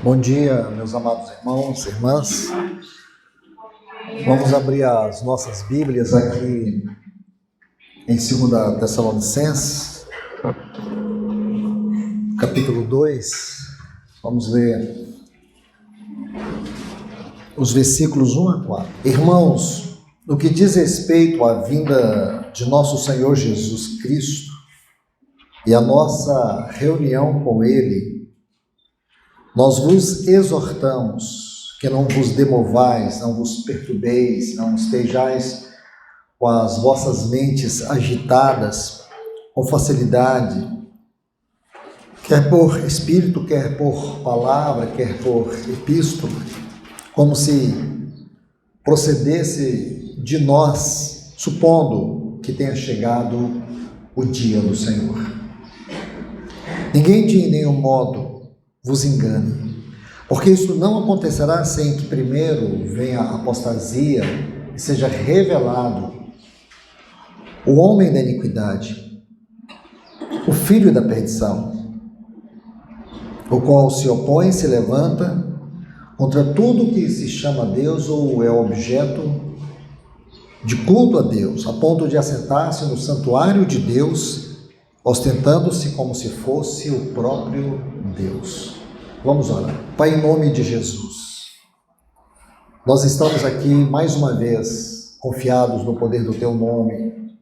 Bom dia, meus amados irmãos e irmãs. Vamos abrir as nossas Bíblias aqui em 2 Tessalonicenses, capítulo 2. Vamos ler os versículos 1 a 4. Irmãos, no que diz respeito à vinda de nosso Senhor Jesus Cristo e a nossa reunião com Ele, nós vos exortamos que não vos demovais, não vos perturbeis, não estejais com as vossas mentes agitadas com facilidade, quer por espírito, quer por palavra, quer por epístola, como se procedesse de nós, supondo que tenha chegado o dia do Senhor. Ninguém de nenhum modo vos engane, porque isso não acontecerá sem que primeiro venha a apostasia e seja revelado o homem da iniquidade, o filho da perdição, o qual se opõe e se levanta contra tudo que se chama Deus ou é objeto de culto a Deus, a ponto de assentar-se no santuário de Deus, ostentando-se como se fosse o próprio Deus. Vamos orar. Pai, em nome de Jesus, nós estamos aqui mais uma vez confiados no poder do Teu nome,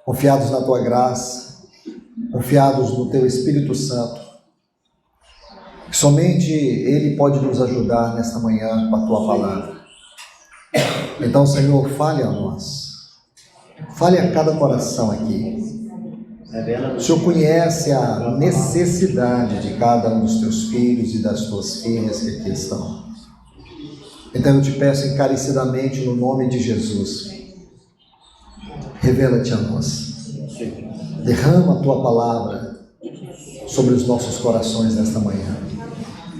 confiados na Tua graça, confiados no Teu Espírito Santo, que somente Ele pode nos ajudar nesta manhã com a Tua palavra. Então, Senhor, fale a nós, fale a cada coração aqui. O Senhor conhece a necessidade de cada um dos Teus filhos e das Tuas filhas que aqui estão. Então eu te peço encarecidamente no nome de Jesus, revela-te a nós. Derrama a Tua palavra sobre os nossos corações nesta manhã.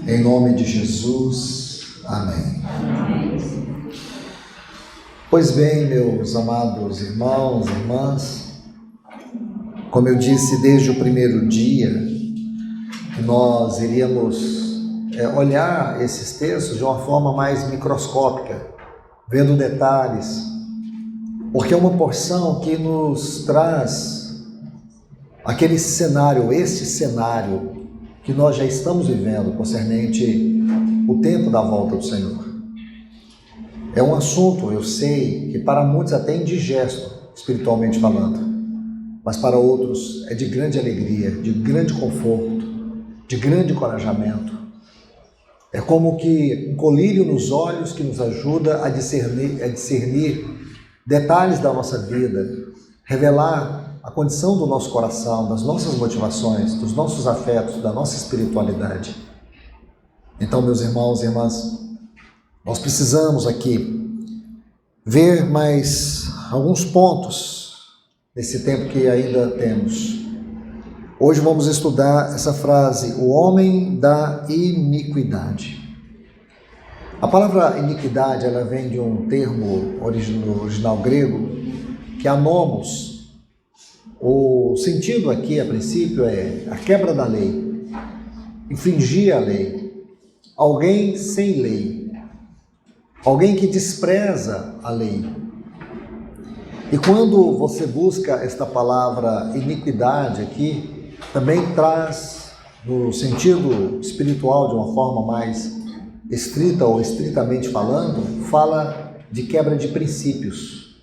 Em nome de Jesus, amém. Pois bem, meus amados irmãos e irmãs, como eu disse desde o primeiro dia, que nós iríamos olhar esses textos de uma forma mais microscópica, vendo detalhes, porque é uma porção que nos traz aquele cenário, esse cenário que nós já estamos vivendo concernente o tempo da volta do Senhor. É um assunto, eu sei, que para muitos até indigesto, espiritualmente falando, mas para outros é de grande alegria, de grande conforto, de grande encorajamento. É como que um colírio nos olhos que nos ajuda a discernir detalhes da nossa vida, revelar a condição do nosso coração, das nossas motivações, dos nossos afetos, da nossa espiritualidade. Então, meus irmãos e irmãs, nós precisamos aqui ver mais alguns pontos nesse tempo que ainda temos. Hoje vamos estudar essa frase, o homem da iniquidade. A palavra iniquidade, ela vem de um termo original grego, que é anomos. O sentido aqui, a princípio, é a quebra da lei, infringir a lei, alguém sem lei, alguém que despreza a lei. E quando você busca esta palavra iniquidade aqui, também traz, no sentido espiritual, de uma forma mais estrita ou estritamente falando, fala de quebra de princípios.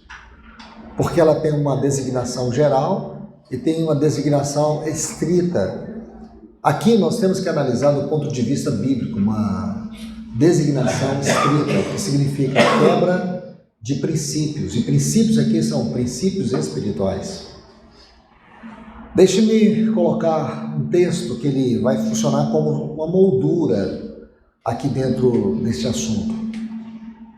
Porque ela tem uma designação geral e tem uma designação estrita. Aqui nós temos que analisar do ponto de vista bíblico, uma designação estrita, que significa quebra de princípios, e princípios aqui são princípios espirituais. Deixe-me colocar um texto que ele vai funcionar como uma moldura aqui dentro deste assunto.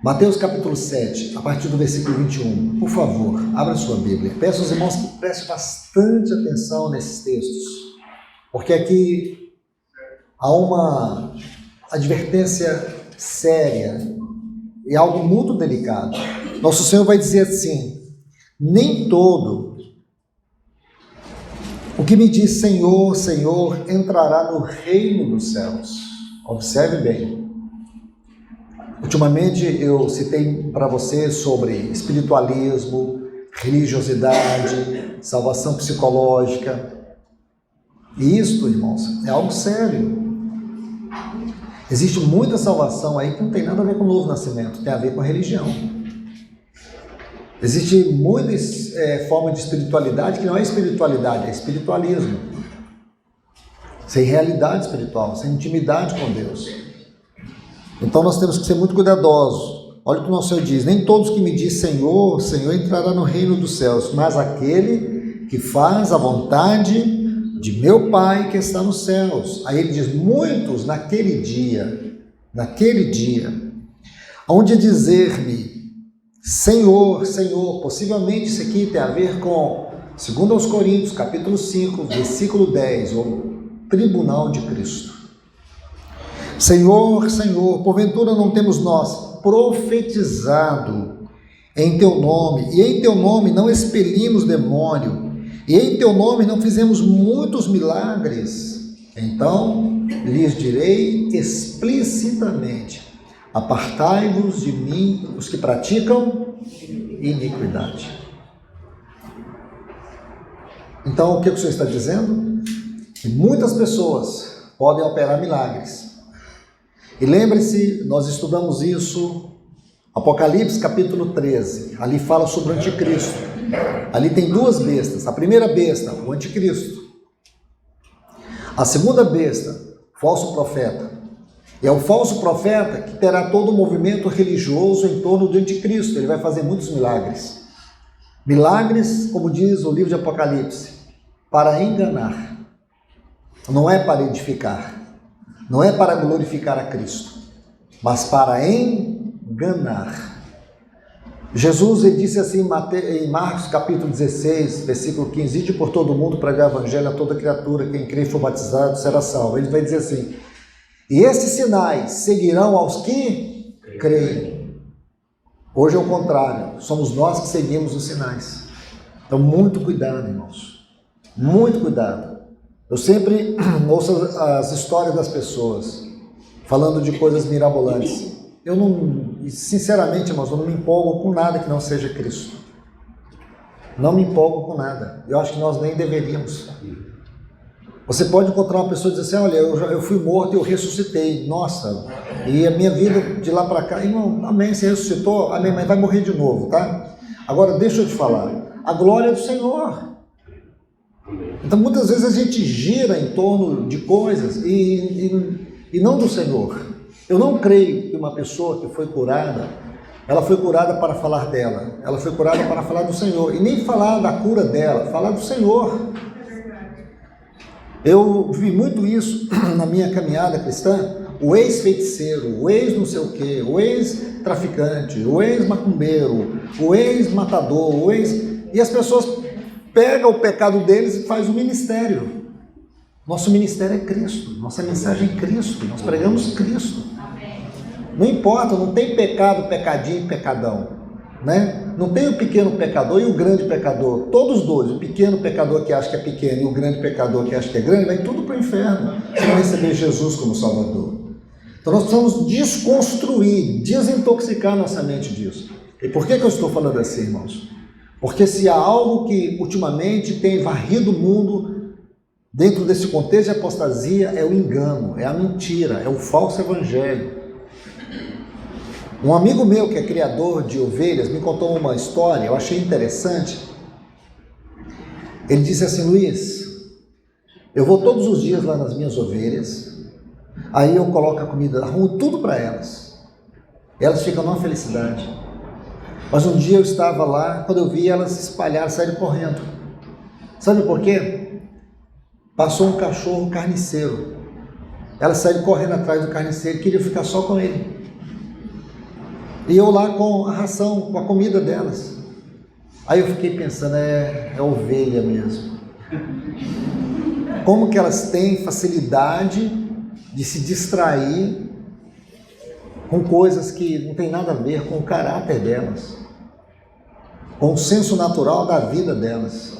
Mateus capítulo 7, a partir do versículo 21. Por favor, abra sua Bíblia. Peço aos irmãos que prestem bastante atenção nesses textos, porque aqui há uma advertência séria e algo muito delicado. Nosso Senhor vai dizer assim: nem todo o que me diz Senhor, Senhor entrará no reino dos céus, Observe bem. Ultimamente eu citei para você sobre espiritualismo, religiosidade, salvação psicológica. E isto, irmãos, é algo sério. Existe muita salvação aí que não tem nada a ver com o novo nascimento, tem a ver com a religião. Existe muitas formas de espiritualidade que não é espiritualidade, é espiritualismo. Sem realidade espiritual, sem intimidade com Deus. Então nós temos que ser muito cuidadosos. Olha o que o nosso Senhor diz: nem todos que me diz Senhor, Senhor entrará no reino dos céus, mas aquele que faz a vontade de meu Pai que está nos céus. Aí ele diz: muitos naquele dia, onde dizer-me Senhor, Senhor, possivelmente isso aqui tem a ver com 2 Coríntios, capítulo 5, versículo 10, o tribunal de Cristo. Senhor, Senhor, porventura não temos nós profetizado em teu nome, e em teu nome não expelimos demônio, e em teu nome não fizemos muitos milagres? Então lhes direi explicitamente: apartai-vos de mim, os que praticam iniquidade. Então, o que o Senhor está dizendo? Que muitas pessoas podem operar milagres. E lembre-se, nós estudamos isso, Apocalipse capítulo 13. Ali fala sobre o anticristo. Ali tem duas bestas. A primeira besta, o anticristo. A segunda besta, falso profeta. É o falso profeta que terá todo o movimento religioso em torno do anticristo. Ele vai fazer muitos milagres. Milagres, como diz o livro de Apocalipse, para enganar. Não é para edificar. Não é para glorificar a Cristo, mas para enganar. Jesus, ele disse assim em Marcos capítulo 16, versículo 15: ide por todo mundo pregar o evangelho a toda criatura, quem crê e for batizado será salvo. Ele vai dizer assim: e esses sinais seguirão aos que creem. Hoje é o contrário, somos nós que seguimos os sinais. Então muito cuidado, irmãos, muito cuidado. Eu sempre ouço as histórias das pessoas falando de coisas mirabolantes. Eu não, sinceramente, irmãos, eu não me empolgo com nada que não seja Cristo. Não me empolgo com nada. Eu acho que nós nem deveríamos. Você pode encontrar uma pessoa e dizer assim: olha, eu fui morto e eu ressuscitei. Nossa, e a minha vida de lá para cá, irmão, amém, você ressuscitou, amém, mas vai morrer de novo, tá? Agora, deixa eu te falar, a glória é do Senhor. Então, muitas vezes a gente gira em torno de coisas e não do Senhor. Eu não creio que uma pessoa que foi curada, ela foi curada para falar dela. Ela foi curada para falar do Senhor. E nem falar da cura dela, falar do Senhor. Eu vi muito isso na minha caminhada cristã. O ex-feiticeiro, o ex-não sei o quê, o ex-traficante, o ex-macumbeiro, o ex-matador, o ex... E as pessoas pegam o pecado deles e faz um ministério. Nosso ministério é Cristo, nossa mensagem é Cristo, nós pregamos Cristo. Não importa, não tem pecado, pecadinho e pecadão, né? Não tem o pequeno pecador e o grande pecador, todos dois, o pequeno pecador que acha que é pequeno e o grande pecador que acha que é grande, vai tudo para o inferno, se não receber Jesus como Salvador. Então nós precisamos desconstruir, desintoxicar nossa mente disso. E por que eu estou falando assim, irmãos? Porque se há algo que ultimamente tem varrido o mundo dentro desse contexto de apostasia, é o engano, é a mentira, é o falso evangelho. Um amigo meu que é criador de ovelhas me contou uma história, eu achei interessante. Ele disse assim: Luiz, eu vou todos os dias lá nas minhas ovelhas, aí eu coloco a comida, arrumo tudo para elas. Elas ficam numa felicidade. Mas um dia eu estava lá, quando eu vi elas se espalharam, saíram correndo. Sabe por quê? Passou um cachorro carniceiro. Elas saíram correndo atrás do carniceiro, queriam ficar só com ele. E eu lá com a ração, com a comida delas. Aí eu fiquei pensando, é ovelha mesmo. Como que elas têm facilidade de se distrair com coisas que não tem nada a ver com o caráter delas, com o senso natural da vida delas.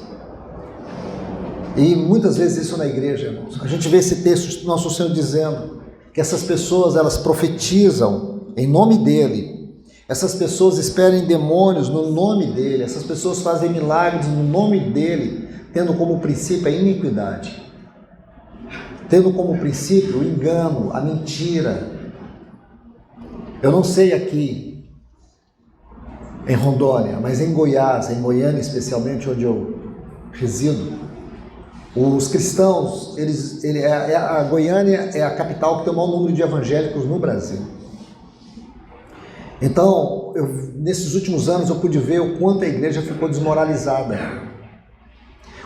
E muitas vezes isso na igreja, irmãos. A gente vê esse texto do nosso Senhor dizendo que essas pessoas elas profetizam em nome dele, essas pessoas esperem demônios no nome dele, essas pessoas fazem milagres no nome dele, tendo como princípio a iniquidade, tendo como princípio o engano, a mentira. Eu não sei aqui em Rondônia, mas em Goiás, em Goiânia especialmente, onde eu resido, os cristãos, a Goiânia é a capital que tem o maior número de evangélicos no Brasil. Então, nesses últimos anos eu pude ver o quanto a igreja ficou desmoralizada.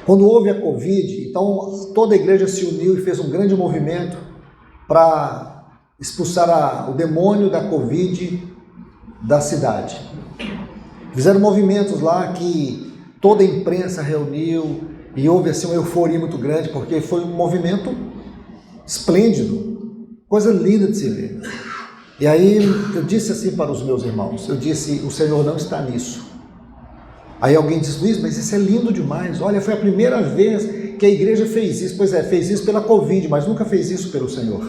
Quando houve a Covid, então toda a igreja se uniu e fez um grande movimento para expulsar o demônio da Covid da cidade. Fizeram movimentos lá que toda a imprensa reuniu e houve assim uma euforia muito grande, porque foi um movimento esplêndido, coisa linda de se ver. E aí eu disse assim para os meus irmãos, eu disse, o Senhor não está nisso. Aí alguém disse, Luiz, mas isso é lindo demais, olha, foi a primeira vez que a igreja fez isso. Pois é, fez isso pela Covid, mas nunca fez isso pelo Senhor.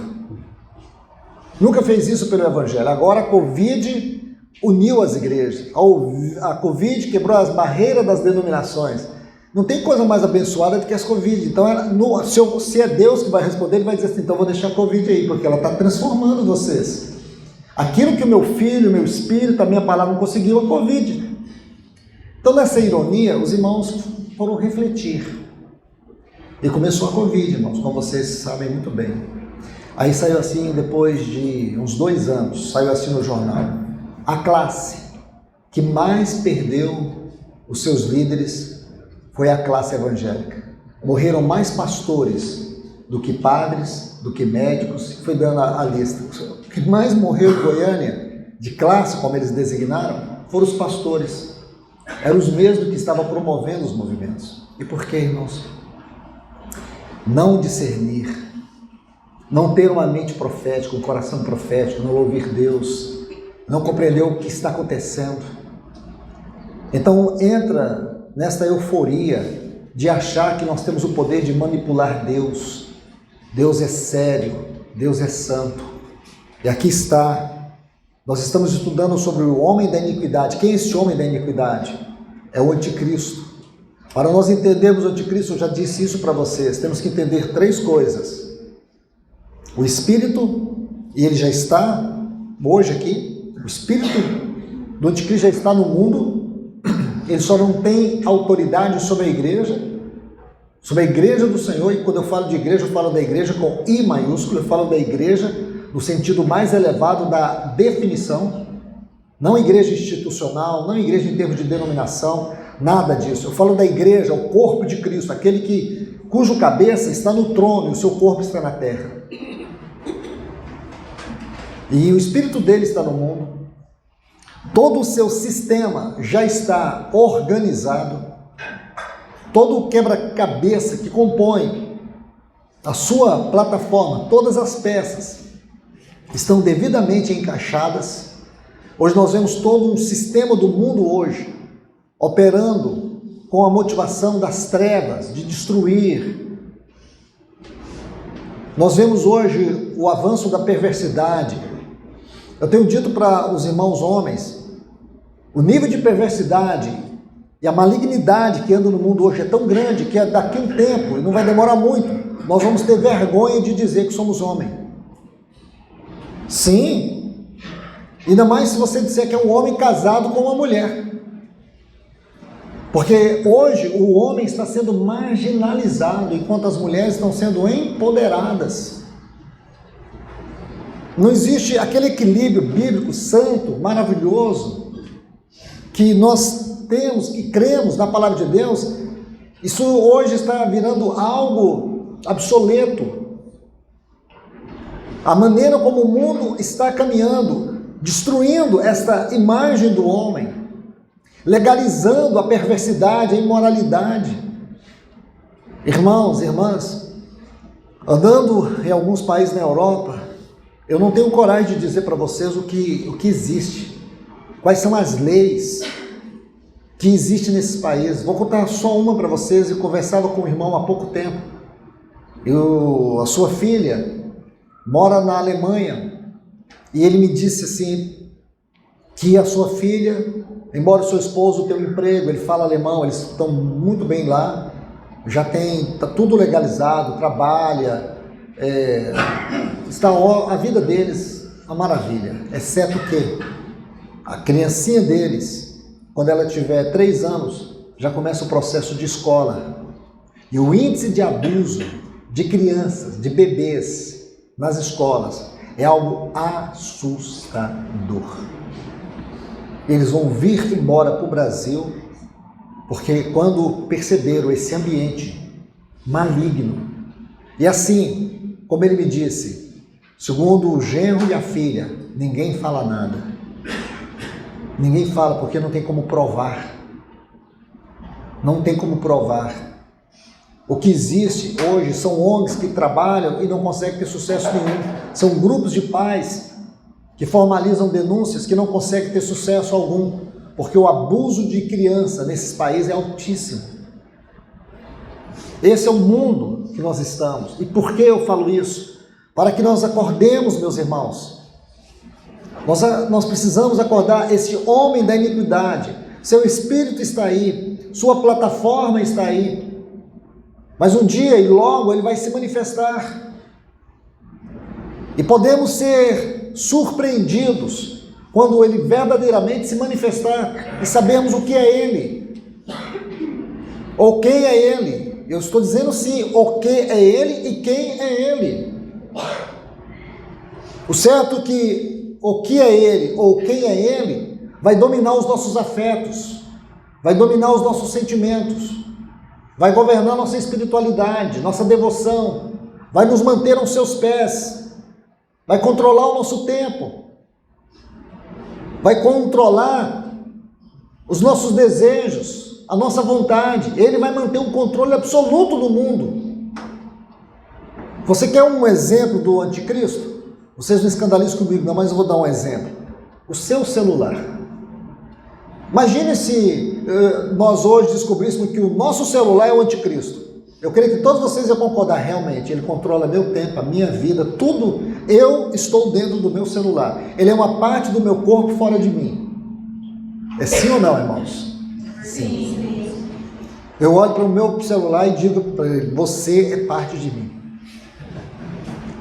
Nunca fez isso pelo Evangelho. Agora a Covid uniu as igrejas, a Covid quebrou as barreiras das denominações. Não tem coisa mais abençoada do que as Covid. Então, se é Deus que vai responder, ele vai dizer assim, então vou deixar a Covid aí, porque ela está transformando vocês. Aquilo que o meu filho, o meu espírito, a minha palavra não conseguiu, a Covid. Então, nessa ironia, os irmãos foram refletir. E começou a Covid, irmãos, como vocês sabem muito bem. Aí saiu assim, depois de uns 2 anos, saiu assim no jornal, a classe que mais perdeu os seus líderes foi a classe evangélica. Morreram mais pastores do que padres, do que médicos, foi dando a lista. O que mais morreu em Goiânia, de classe, como eles designaram, foram os pastores. Eram os mesmos que estavam promovendo os movimentos. E por quê, irmãos? Não discernir, não ter uma mente profética, um coração profético, não ouvir Deus, não compreender o que está acontecendo. Então entra nesta euforia de achar que nós temos o poder de manipular Deus. Deus é sério, Deus é santo. E aqui está, nós estamos estudando sobre o homem da iniquidade. Quem é esse homem da iniquidade? É o anticristo. Para nós entendermos o anticristo, eu já disse isso para vocês, temos que entender 3 coisas. O espírito, e ele já está hoje aqui, o espírito do anticristo já está no mundo. Ele só não tem autoridade sobre a igreja do Senhor, e quando eu falo de igreja, eu falo da igreja com I maiúsculo, eu falo da igreja no sentido mais elevado da definição, não igreja institucional, não igreja em termos de denominação, nada disso. Eu falo da igreja, o corpo de Cristo, aquele cujo cabeça está no trono e o seu corpo está na terra. E o espírito dele está no mundo. Todo o seu sistema já está organizado, todo o quebra-cabeça que compõe a sua plataforma, todas as peças estão devidamente encaixadas. Hoje nós vemos todo um sistema do mundo hoje operando com a motivação das trevas, de destruir. Nós vemos hoje o avanço da perversidade. Eu tenho dito para os irmãos homens, o nível de perversidade e a malignidade que anda no mundo hoje é tão grande que daqui a um tempo, e não vai demorar muito, nós vamos ter vergonha de dizer que somos homem. Sim, ainda mais se você disser que é um homem casado com uma mulher. Porque hoje o homem está sendo marginalizado, enquanto as mulheres estão sendo empoderadas. Não existe aquele equilíbrio bíblico santo, maravilhoso, que nós temos, que cremos na palavra de Deus. Isso hoje está virando algo obsoleto. A maneira como o mundo está caminhando, destruindo esta imagem do homem, legalizando a perversidade, a imoralidade. Irmãos, irmãs, andando em alguns países na Europa, eu não tenho coragem de dizer para vocês o que existe, quais são as leis que existem nesses países. Vou contar só uma para vocês. Eu conversava com um irmão há pouco tempo. A sua filha mora na Alemanha, e ele me disse assim, que a sua filha, embora o seu esposo tenha um emprego, ele fala alemão, eles estão muito bem lá, já está tudo legalizado, trabalha, está a vida deles uma maravilha, exceto que a criancinha deles, quando ela tiver 3 anos, já começa o processo de escola. E o índice de abuso de crianças, de bebês nas escolas é algo assustador. Eles vão vir embora para o Brasil, porque quando perceberam esse ambiente maligno, e assim, como ele me disse, segundo o genro e a filha, ninguém fala nada. Ninguém fala porque não tem como provar. Não tem como provar. O que existe hoje são ONGs que trabalham e não conseguem ter sucesso nenhum. São grupos de pais que formalizam denúncias que não conseguem ter sucesso algum, porque o abuso de criança nesses países é altíssimo. Esse é o mundo que nós estamos. E por que eu falo isso? Para que nós acordemos, meus irmãos. Nós precisamos acordar esse homem da iniquidade. Seu espírito está aí, sua plataforma está aí. Mas um dia e logo ele vai se manifestar. E podemos ser surpreendidos quando ele verdadeiramente se manifestar e sabemos o que é ele, ou quem é ele. Eu estou dizendo sim, o que é ele e quem é ele. O certo é que o que é ele ou quem é ele vai dominar os nossos afetos, vai dominar os nossos sentimentos, vai governar nossa espiritualidade, nossa devoção, vai nos manter aos seus pés, vai controlar o nosso tempo, vai controlar os nossos desejos, a nossa vontade. Ele vai manter um controle absoluto do mundo. Você quer um exemplo do anticristo? Vocês não escandalizem comigo não, mas eu vou dar um exemplo. O seu celular. Imagine se nós hoje descobríssemos que o nosso celular é o anticristo. Eu creio que todos vocês iam concordar, realmente, ele controla meu tempo, a minha vida, tudo. Eu estou dentro do meu celular. Ele é uma parte do meu corpo fora de mim. É sim ou não, irmãos? Sim. Eu olho para o meu celular e digo para ele, você é parte de mim.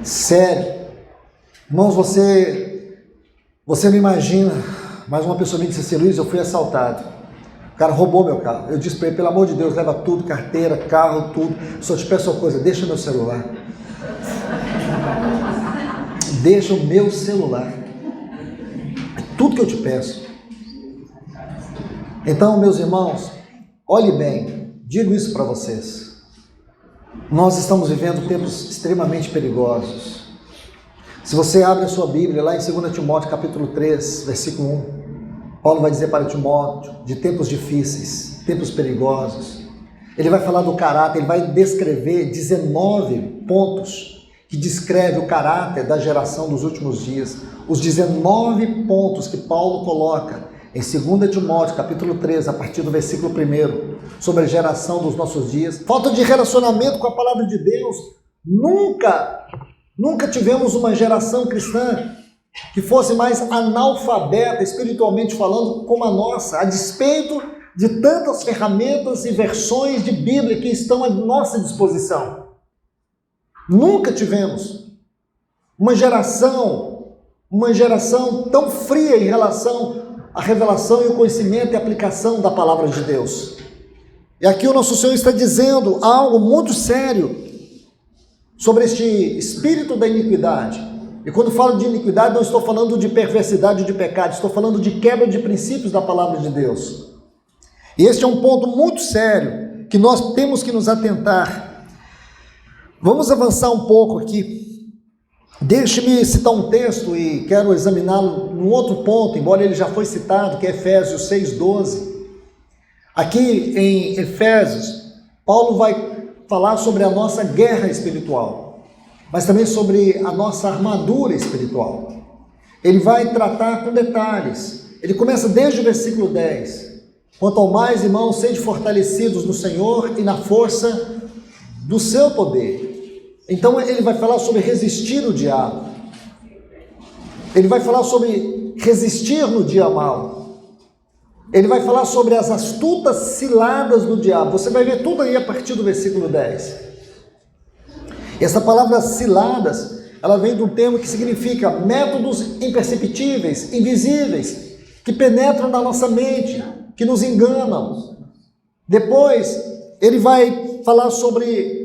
Sério. Irmãos, você não imagina, mas uma pessoa me disse assim, Luiz, eu fui assaltado. O cara roubou meu carro. Eu disse para ele, pelo amor de Deus, leva tudo, carteira, carro, tudo. Só te peço uma coisa, deixa meu celular. Deixa o meu celular. É tudo que eu te peço. Então, meus irmãos, olhe bem, digo isso para vocês. Nós estamos vivendo tempos extremamente perigosos. Se você abre a sua Bíblia, lá em 2 Timóteo capítulo 3, versículo 1, Paulo vai dizer para Timóteo de tempos difíceis, tempos perigosos. Ele vai falar do caráter, ele vai descrever 19 pontos que descreve o caráter da geração dos últimos dias. Os 19 pontos que Paulo coloca em 2 Timóteo capítulo 3, a partir do versículo 1, sobre a geração dos nossos dias. Falta de relacionamento com a palavra de Deus. Nunca tivemos uma geração cristã que fosse mais analfabeta, espiritualmente falando, como a nossa, a despeito de tantas ferramentas e versões de Bíblia que estão à nossa disposição. Nunca tivemos uma geração tão fria em relação à revelação e o conhecimento e aplicação da palavra de Deus. E aqui o nosso Senhor está dizendo algo muito sério sobre este espírito da iniquidade. E quando falo de iniquidade, não estou falando de perversidade ou de pecado, estou falando de quebra de princípios da palavra de Deus. E este é um ponto muito sério que nós temos que nos atentar. Vamos avançar um pouco aqui. Deixe-me citar um texto e quero examiná-lo num outro ponto, embora ele já foi citado, que é Efésios 6,12. Aqui em Efésios, Paulo vai falar sobre a nossa guerra espiritual, mas também sobre a nossa armadura espiritual. Ele vai tratar com detalhes. Ele começa desde o versículo 10. Quanto ao mais, irmãos, sede fortalecidos no Senhor e na força do seu poder. Então ele vai falar sobre resistir o diabo. Ele vai falar sobre resistir no dia mau. Ele vai falar sobre as astutas ciladas do diabo. Você vai ver tudo aí a partir do versículo 10. Essa palavra ciladas, ela vem de um termo que significa métodos imperceptíveis, invisíveis, que penetram na nossa mente, que nos enganam. Depois, ele vai falar sobre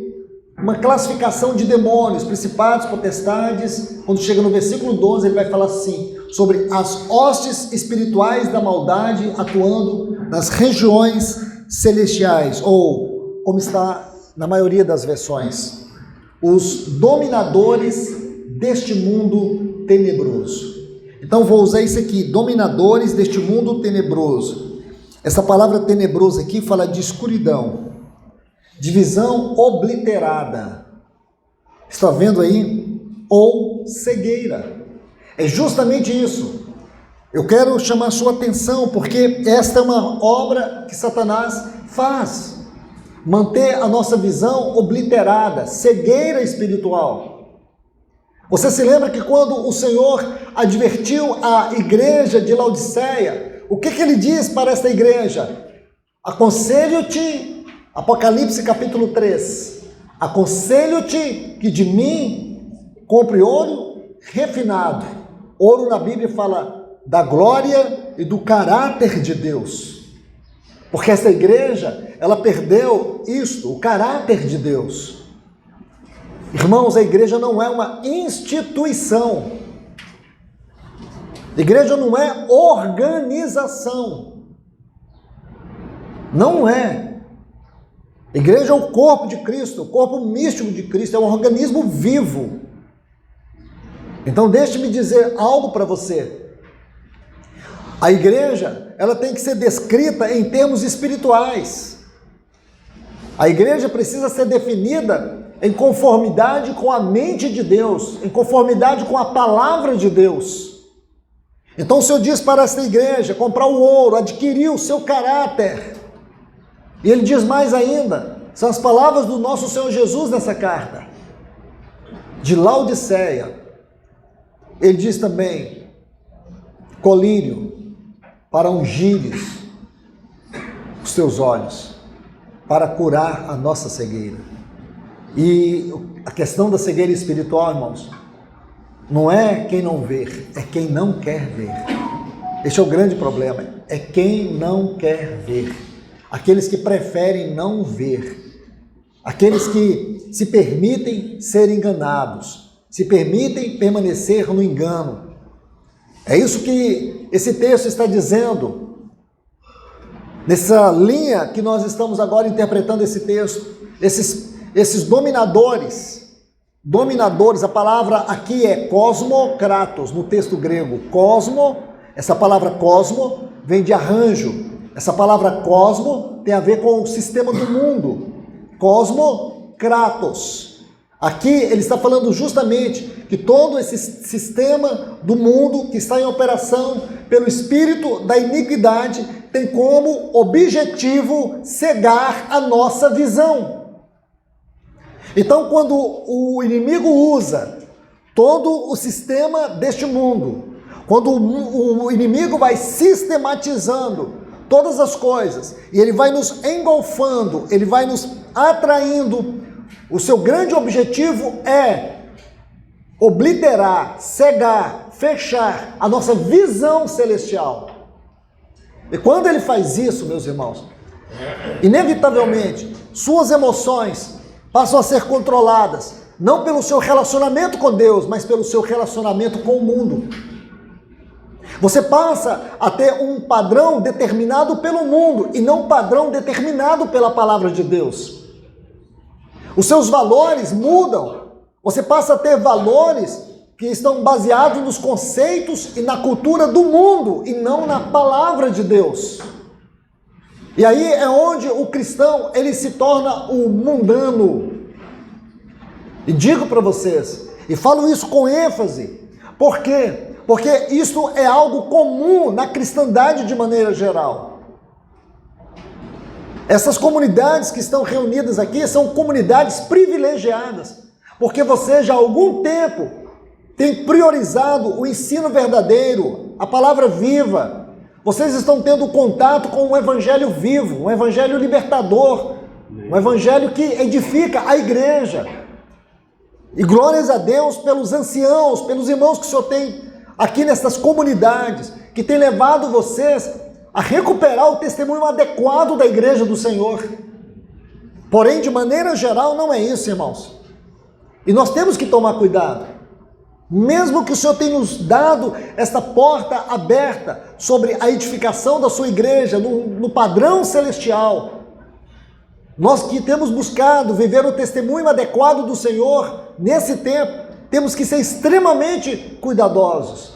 uma classificação de demônios, principados, potestades. Quando chega no versículo 12, ele vai falar assim, sobre as hostes espirituais da maldade atuando nas regiões celestiais, ou, como está na maioria das versões, os dominadores deste mundo tenebroso. Então vou usar isso aqui, dominadores deste mundo tenebroso. Essa palavra tenebroso aqui fala de escuridão, de visão obliterada. Está vendo aí? Ou cegueira. É justamente isso. Eu quero chamar a sua atenção, porque esta é uma obra que Satanás faz. Manter a nossa visão obliterada, cegueira espiritual. Você se lembra que quando o Senhor advertiu a igreja de Laodiceia, o que ele diz para esta igreja? Aconselho-te, Apocalipse capítulo 3, aconselho-te que de mim compre ouro refinado. Ouro na Bíblia fala da glória e do caráter de Deus. Porque essa igreja, ela perdeu isto, o caráter de Deus. Irmãos, a igreja não é uma instituição. A igreja não é organização. Não é. A igreja é o corpo de Cristo, o corpo místico de Cristo, é um organismo vivo. Então deixe-me dizer algo para você. A igreja, ela tem que ser descrita em termos espirituais. A igreja precisa ser definida em conformidade com a mente de Deus, em conformidade com a palavra de Deus. Então o Senhor diz para esta igreja comprar o ouro, adquirir o seu caráter. E ele diz mais ainda, são as palavras do nosso Senhor Jesus nessa carta, de Laodiceia. Ele diz também, colírio, para ungires os teus olhos, para curar a nossa cegueira. E a questão da cegueira espiritual, irmãos, não é quem não vê, é quem não quer ver. Este é o grande problema, é quem não quer ver. Aqueles que preferem não ver. Aqueles que se permitem ser enganados, se permitem permanecer no engano. É isso que esse texto está dizendo. Nessa linha que nós estamos agora interpretando esse texto, esses dominadores, a palavra aqui é cosmokratos, no texto grego, cosmo, essa palavra cosmo vem de arranjo, essa palavra cosmo tem a ver com o sistema do mundo, cosmokratos. Aqui ele está falando justamente que todo esse sistema do mundo que está em operação pelo espírito da iniquidade tem como objetivo cegar a nossa visão. Então, quando o inimigo usa todo o sistema deste mundo, quando o inimigo vai sistematizando todas as coisas, e ele vai nos engolfando, ele vai nos atraindo, o seu grande objetivo é obliterar, cegar, fechar a nossa visão celestial. E quando ele faz isso, meus irmãos, inevitavelmente, suas emoções passam a ser controladas, não pelo seu relacionamento com Deus, mas pelo seu relacionamento com o mundo. Você passa a ter um padrão determinado pelo mundo e não um padrão determinado pela palavra de Deus. Os seus valores mudam. Você passa a ter valores que estão baseados nos conceitos e na cultura do mundo e não na palavra de Deus. E aí é onde o cristão ele se torna o mundano. E digo para vocês, e falo isso com ênfase, por quê? Porque isso é algo comum na cristandade de maneira geral. Essas comunidades que estão reunidas aqui são comunidades privilegiadas, porque você já há algum tempo tem priorizado o ensino verdadeiro, a palavra viva. Vocês estão tendo contato com um evangelho vivo, um evangelho libertador, um evangelho que edifica a igreja. E glórias a Deus pelos anciãos, pelos irmãos que o Senhor tem aqui nessas comunidades, que tem levado vocês a recuperar o testemunho adequado da igreja do Senhor. Porém, de maneira geral, não é isso, irmãos. E nós temos que tomar cuidado. Mesmo que o Senhor tenha nos dado esta porta aberta sobre a edificação da sua igreja, no padrão celestial, nós que temos buscado viver o testemunho adequado do Senhor, nesse tempo, temos que ser extremamente cuidadosos.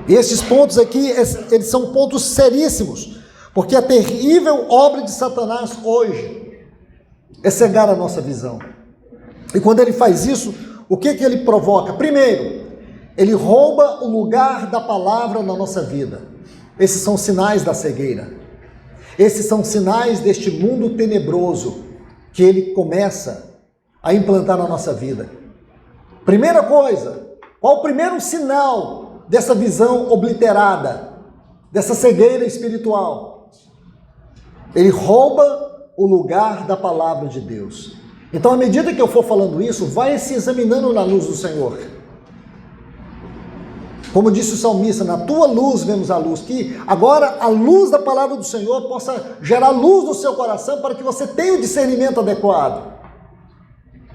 E esses pontos aqui, eles são pontos seríssimos, porque a terrível obra de Satanás hoje é cegar a nossa visão. E quando ele faz isso, o que ele provoca? Primeiro, ele rouba o lugar da palavra na nossa vida. Esses são sinais da cegueira. Esses são sinais deste mundo tenebroso que ele começa a implantar na nossa vida. Primeira coisa, qual o primeiro sinal dessa visão obliterada, dessa cegueira espiritual? Ele rouba o lugar da palavra de Deus. Então, à medida que eu for falando isso, vai se examinando na luz do Senhor. Como disse o salmista, na tua luz vemos a luz, que agora a luz da palavra do Senhor possa gerar luz no seu coração para que você tenha o discernimento adequado.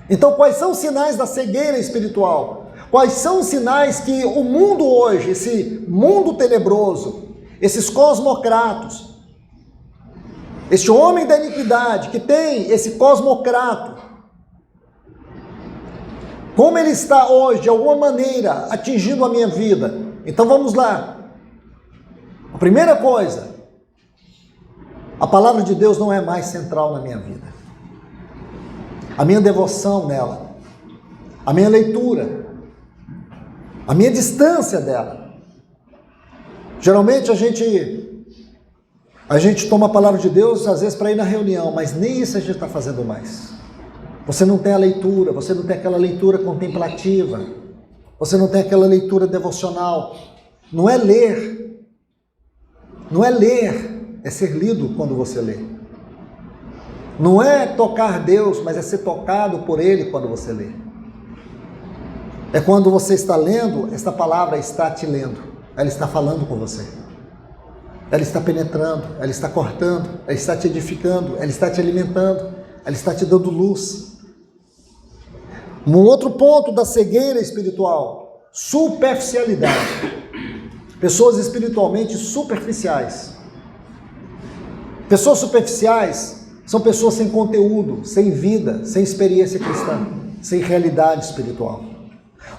Então, quais são os sinais da cegueira espiritual? Quais são os sinais que o mundo hoje, esse mundo tenebroso, esses cosmocratos, este homem da iniquidade que tem esse cosmocrato, como ele está hoje, de alguma maneira, atingindo a minha vida? Então vamos lá. A primeira coisa, a palavra de Deus não é mais central na minha vida. A minha devoção nela, a minha leitura, a minha distância dela. Geralmente a gente toma a palavra de Deus, às vezes, para ir na reunião, mas nem isso a gente está fazendo mais. Você não tem a leitura, você não tem aquela leitura contemplativa, você não tem aquela leitura devocional. Não é ler, é ser lido quando você lê. Não é tocar Deus, mas é ser tocado por Ele quando você lê. É quando você está lendo, esta palavra está te lendo, ela está falando com você. Ela está penetrando, ela está cortando, ela está te edificando, ela está te alimentando, ela está te dando luz. Um outro ponto da cegueira espiritual, superficialidade. Pessoas espiritualmente superficiais. Pessoas superficiais são pessoas sem conteúdo, sem vida, sem experiência cristã, sem realidade espiritual.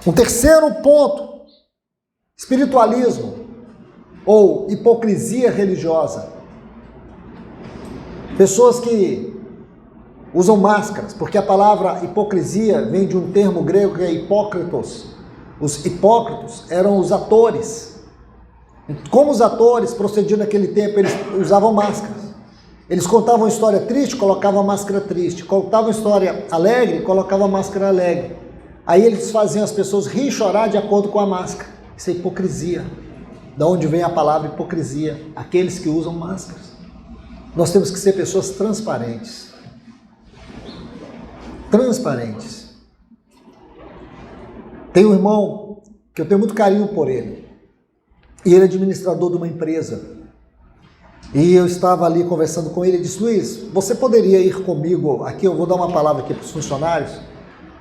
Um terceiro ponto, espiritualismo ou hipocrisia religiosa. Pessoas que usam máscaras, porque a palavra hipocrisia vem de um termo grego que é hipócritos. Os hipócritos eram os atores. Como os atores procediam naquele tempo, eles usavam máscaras. Eles contavam história triste, colocavam a máscara triste. Contavam história alegre, colocavam a máscara alegre. Aí eles faziam as pessoas rir e chorar de acordo com a máscara. Isso é hipocrisia. Da onde vem a palavra hipocrisia? Aqueles que usam máscaras. Nós temos que ser pessoas transparentes. Transparentes. Tem um irmão que eu tenho muito carinho por ele. E ele é administrador de uma empresa. E eu estava ali conversando com ele e disse: Luiz, você poderia ir comigo aqui? Eu vou dar uma palavra aqui para os funcionários.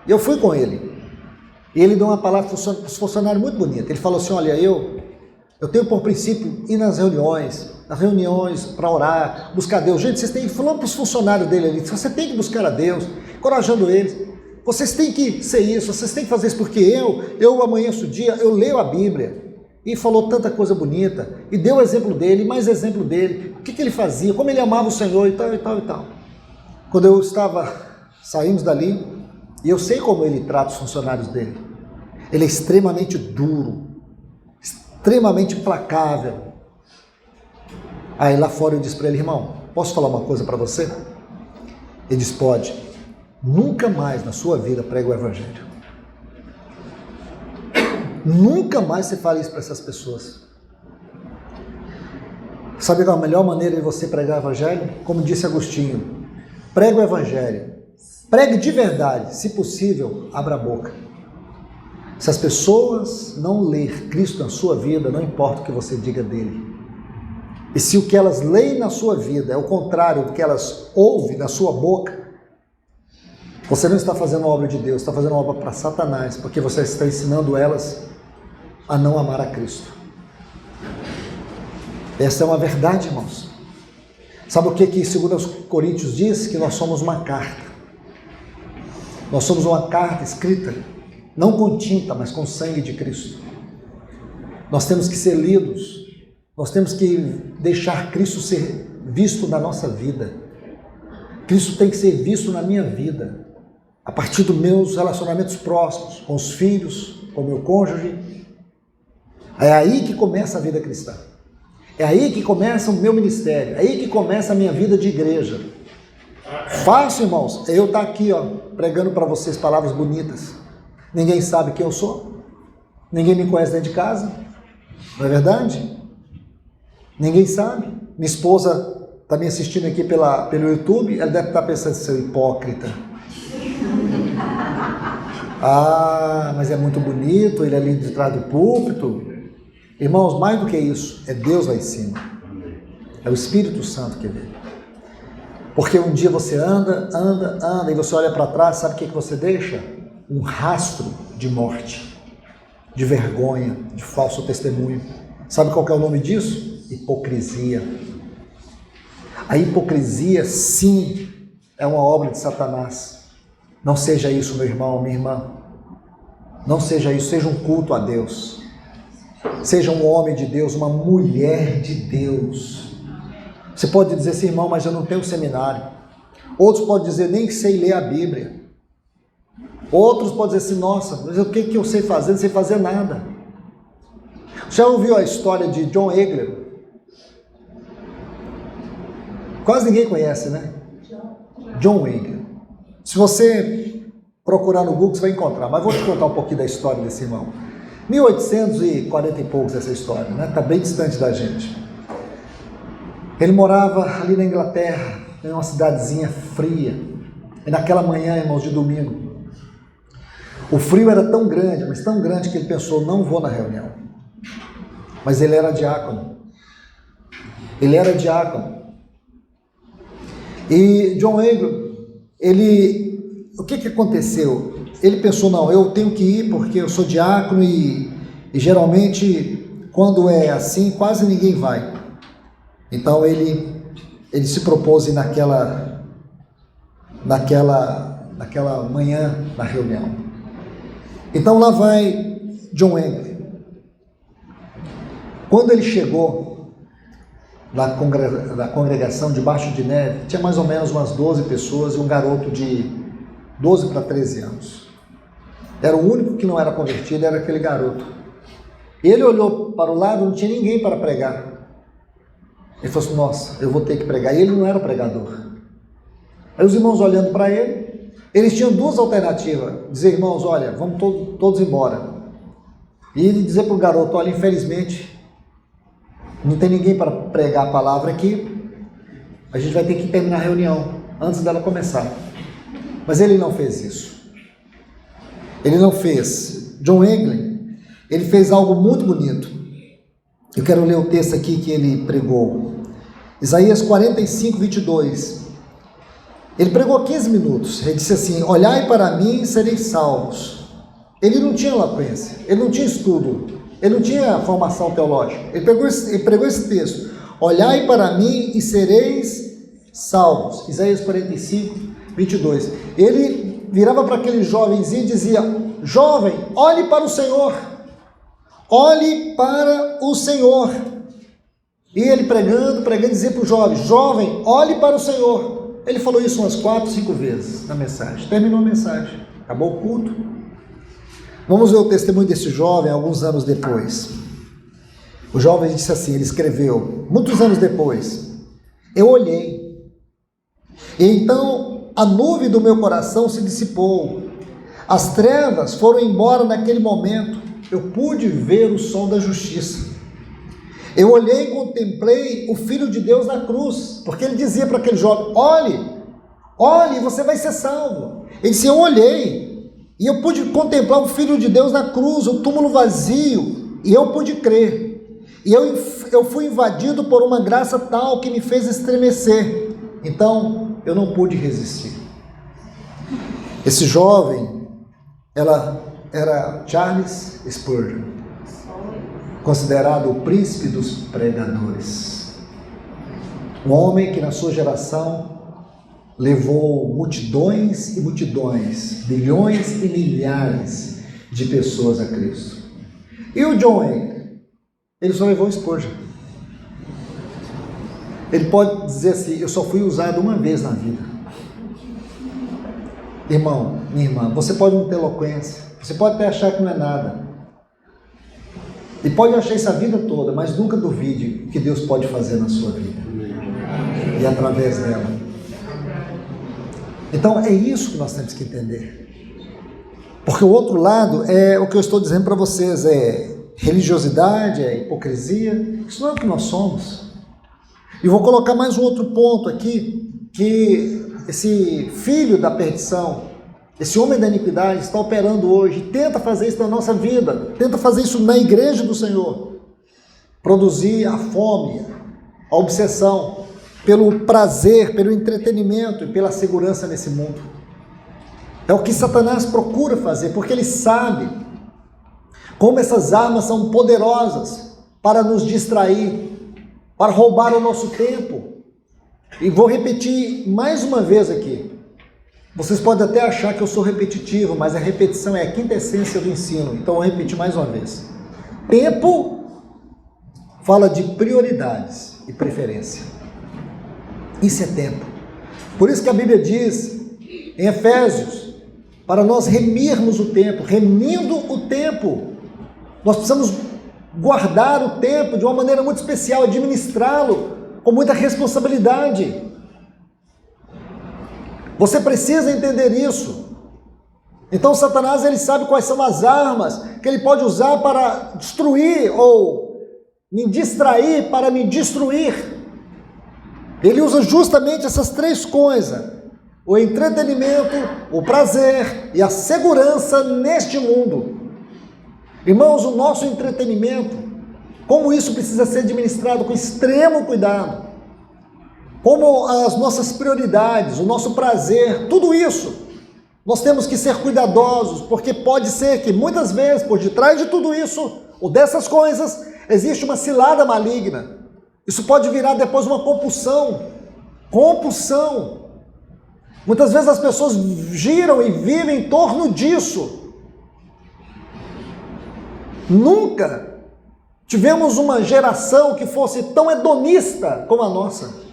E eu fui com ele. E ele deu uma palavra para os funcionários muito bonita. Ele falou assim: olha, eu tenho por princípio ir nas reuniões para orar, buscar Deus. Gente, vocês têm que ir falando para os funcionários dele ali, você tem que buscar a Deus, encorajando eles. Vocês têm que ser isso, vocês têm que fazer isso, porque eu amanheço o dia, eu leio a Bíblia. E falou tanta coisa bonita, e deu exemplo dele, mais exemplo dele, o que ele fazia, como ele amava o Senhor e tal, e tal, e tal. Quando eu saímos dali, e eu sei como ele trata os funcionários dele. Ele é extremamente duro, extremamente implacável. Aí lá fora eu disse para ele: irmão, posso falar uma coisa para você? Ele disse: pode. nunca mais na sua vida pregue o Evangelho. Nunca mais você fale isso para essas pessoas. Sabe qual é a melhor maneira de você pregar o Evangelho? Como disse Agostinho, pregue o Evangelho. Pregue de verdade. Se possível, abra a boca. Se as pessoas não ler Cristo na sua vida, não importa o que você diga dele. E se o que elas leem na sua vida é o contrário do que elas ouvem na sua boca, você não está fazendo a obra de Deus, está fazendo a obra para Satanás, porque você está ensinando elas a não amar a Cristo. Essa é uma verdade, irmãos. Sabe o que 2 Coríntios diz? Que nós somos uma carta. Nós somos uma carta escrita, não com tinta, mas com sangue de Cristo. Nós temos que ser lidos. Nós temos que deixar Cristo ser visto na nossa vida. Cristo tem que ser visto na minha vida, a partir dos meus relacionamentos próximos, com os filhos, com o meu cônjuge. É aí que começa a vida cristã. É aí que começa o meu ministério. É aí que começa a minha vida de igreja. Fácil, irmãos, eu estar aqui, pregando para vocês palavras bonitas. Ninguém sabe quem eu sou. Ninguém me conhece dentro de casa. Não é verdade? Ninguém sabe. Minha esposa está me assistindo aqui pelo YouTube, ela deve estar pensando, seu hipócrita. Ah, mas é muito bonito, ele ali de trás do púlpito. Irmãos, mais do que isso, é Deus lá em cima. É o Espírito Santo que vê. Porque um dia você anda, e você olha para trás, sabe o que você deixa? Um rastro de morte, de vergonha, de falso testemunho. Sabe qual que é o nome disso? Hipocrisia. A hipocrisia, sim, é uma obra de Satanás. Não seja isso, meu irmão, minha irmã. Não seja isso, seja um culto a Deus. Seja um homem de Deus, uma mulher de Deus. Você pode dizer assim, irmão, mas eu não tenho seminário. Outros podem dizer, nem sei ler a Bíblia. Outros podem dizer assim, nossa, mas o que eu sei fazer? Não sei fazer nada. Já ouviu a história de John Egler? Quase ninguém conhece, né? John Egler. Se você procurar no Google, você vai encontrar. Mas vou te contar um pouquinho da história desse irmão. 1840 e poucos essa história, né? Está bem distante da gente. Ele morava ali na Inglaterra, em uma cidadezinha fria. E naquela manhã, irmãos, de domingo, o frio era tão grande, mas tão grande que ele pensou, não vou na reunião. Mas ele era diácono. Ele era diácono. E John Egler, o que aconteceu? Ele pensou, não, eu tenho que ir porque eu sou diácono e geralmente quando é assim quase ninguém vai. Então ele se propôs ir naquela manhã na reunião. Então lá vai John Egler. Quando ele chegou na congregação debaixo de neve, tinha mais ou menos umas 12 pessoas e um garoto de 12 para 13 anos. Era o único que não era convertido, era aquele garoto. Ele olhou para o lado, não tinha ninguém para pregar. Ele falou assim, nossa, eu vou ter que pregar. E ele não era pregador. Aí os irmãos olhando para ele, eles tinham duas alternativas. Dizer, irmãos, olha, vamos todos embora. E ele dizer para o garoto, olha, infelizmente, não tem ninguém para pregar a palavra aqui. A gente vai ter que terminar a reunião antes dela começar. Mas ele não fez isso. Ele não fez. John Egler, ele fez algo muito bonito. Eu quero ler o texto aqui que ele pregou. Isaías 45, 22. Ele pregou 15 minutos. Ele disse assim, olhai para mim e sereis salvos. Ele não tinha eloquência, ele não tinha estudo, ele não tinha formação teológica. Ele pregou esse texto. Olhai para mim e sereis salvos. Isaías 45, 22. Ele virava para aquele jovenzinho e dizia, jovem, olhe para o Senhor. Olhe para o Senhor. E ele pregando, dizia para o jovem, olhe para o Senhor. Ele falou isso umas 4, 5 vezes na mensagem. Terminou a mensagem. Acabou o culto. Vamos ver o testemunho desse jovem alguns anos depois. O jovem disse assim, ele escreveu, muitos anos depois, eu olhei, e então a nuvem do meu coração se dissipou. As trevas foram embora naquele momento. Eu pude ver o sol da justiça. Eu olhei e contemplei o Filho de Deus na cruz, porque ele dizia para aquele jovem: olhe, você vai ser salvo. Ele disse: eu olhei, e eu pude contemplar o Filho de Deus na cruz, o túmulo vazio, e eu pude crer. E eu fui invadido por uma graça tal que me fez estremecer. Então, eu não pude resistir. Esse jovem, ela era Charles Spurgeon, considerado o príncipe dos pregadores. Um homem que na sua geração levou multidões e multidões, milhões e milhares de pessoas a Cristo. E o John Wayne, ele só levou Spurgeon. Ele pode dizer assim: eu só fui usado uma vez na vida. Irmão, minha irmã, você pode não ter eloquência, você pode até achar que não é nada, e pode achar isso a vida toda, mas nunca duvide o que Deus pode fazer na sua vida e através dela. Então é isso que nós temos que entender, porque o outro lado é o que eu estou dizendo para vocês: é religiosidade, é hipocrisia. Isso não é o que nós somos. E vou colocar mais um outro ponto aqui, que esse filho da perdição, esse homem da iniquidade está operando hoje, tenta fazer isso na nossa vida, tenta fazer isso na igreja do Senhor, produzir a fome, a obsessão pelo prazer, pelo entretenimento e pela segurança nesse mundo. É o que Satanás procura fazer, porque ele sabe como essas armas são poderosas para nos distrair, para roubar o nosso tempo. E vou repetir mais uma vez aqui. Vocês podem até achar que eu sou repetitivo, mas a repetição é a quinta essência do ensino. Então eu vou repetir mais uma vez. Tempo fala de prioridades e preferência. Isso é tempo. Por isso que a Bíblia diz em Efésios, para nós remirmos o tempo, remindo o tempo, nós precisamos guardar o tempo de uma maneira muito especial, administrá-lo com muita responsabilidade. Você precisa entender isso. Então Satanás, ele sabe quais são as armas que ele pode usar para destruir ou me distrair, para me destruir. Ele usa justamente essas três coisas: o entretenimento, o prazer e a segurança neste mundo. Irmãos, o nosso entretenimento, como isso precisa ser administrado com extremo cuidado, como as nossas prioridades, o nosso prazer, tudo isso, nós temos que ser cuidadosos, porque pode ser que muitas vezes, por detrás de tudo isso, ou dessas coisas, existe uma cilada maligna. Isso pode virar depois uma compulsão. Muitas vezes as pessoas giram e vivem em torno disso. Nunca tivemos uma geração que fosse tão hedonista como a nossa.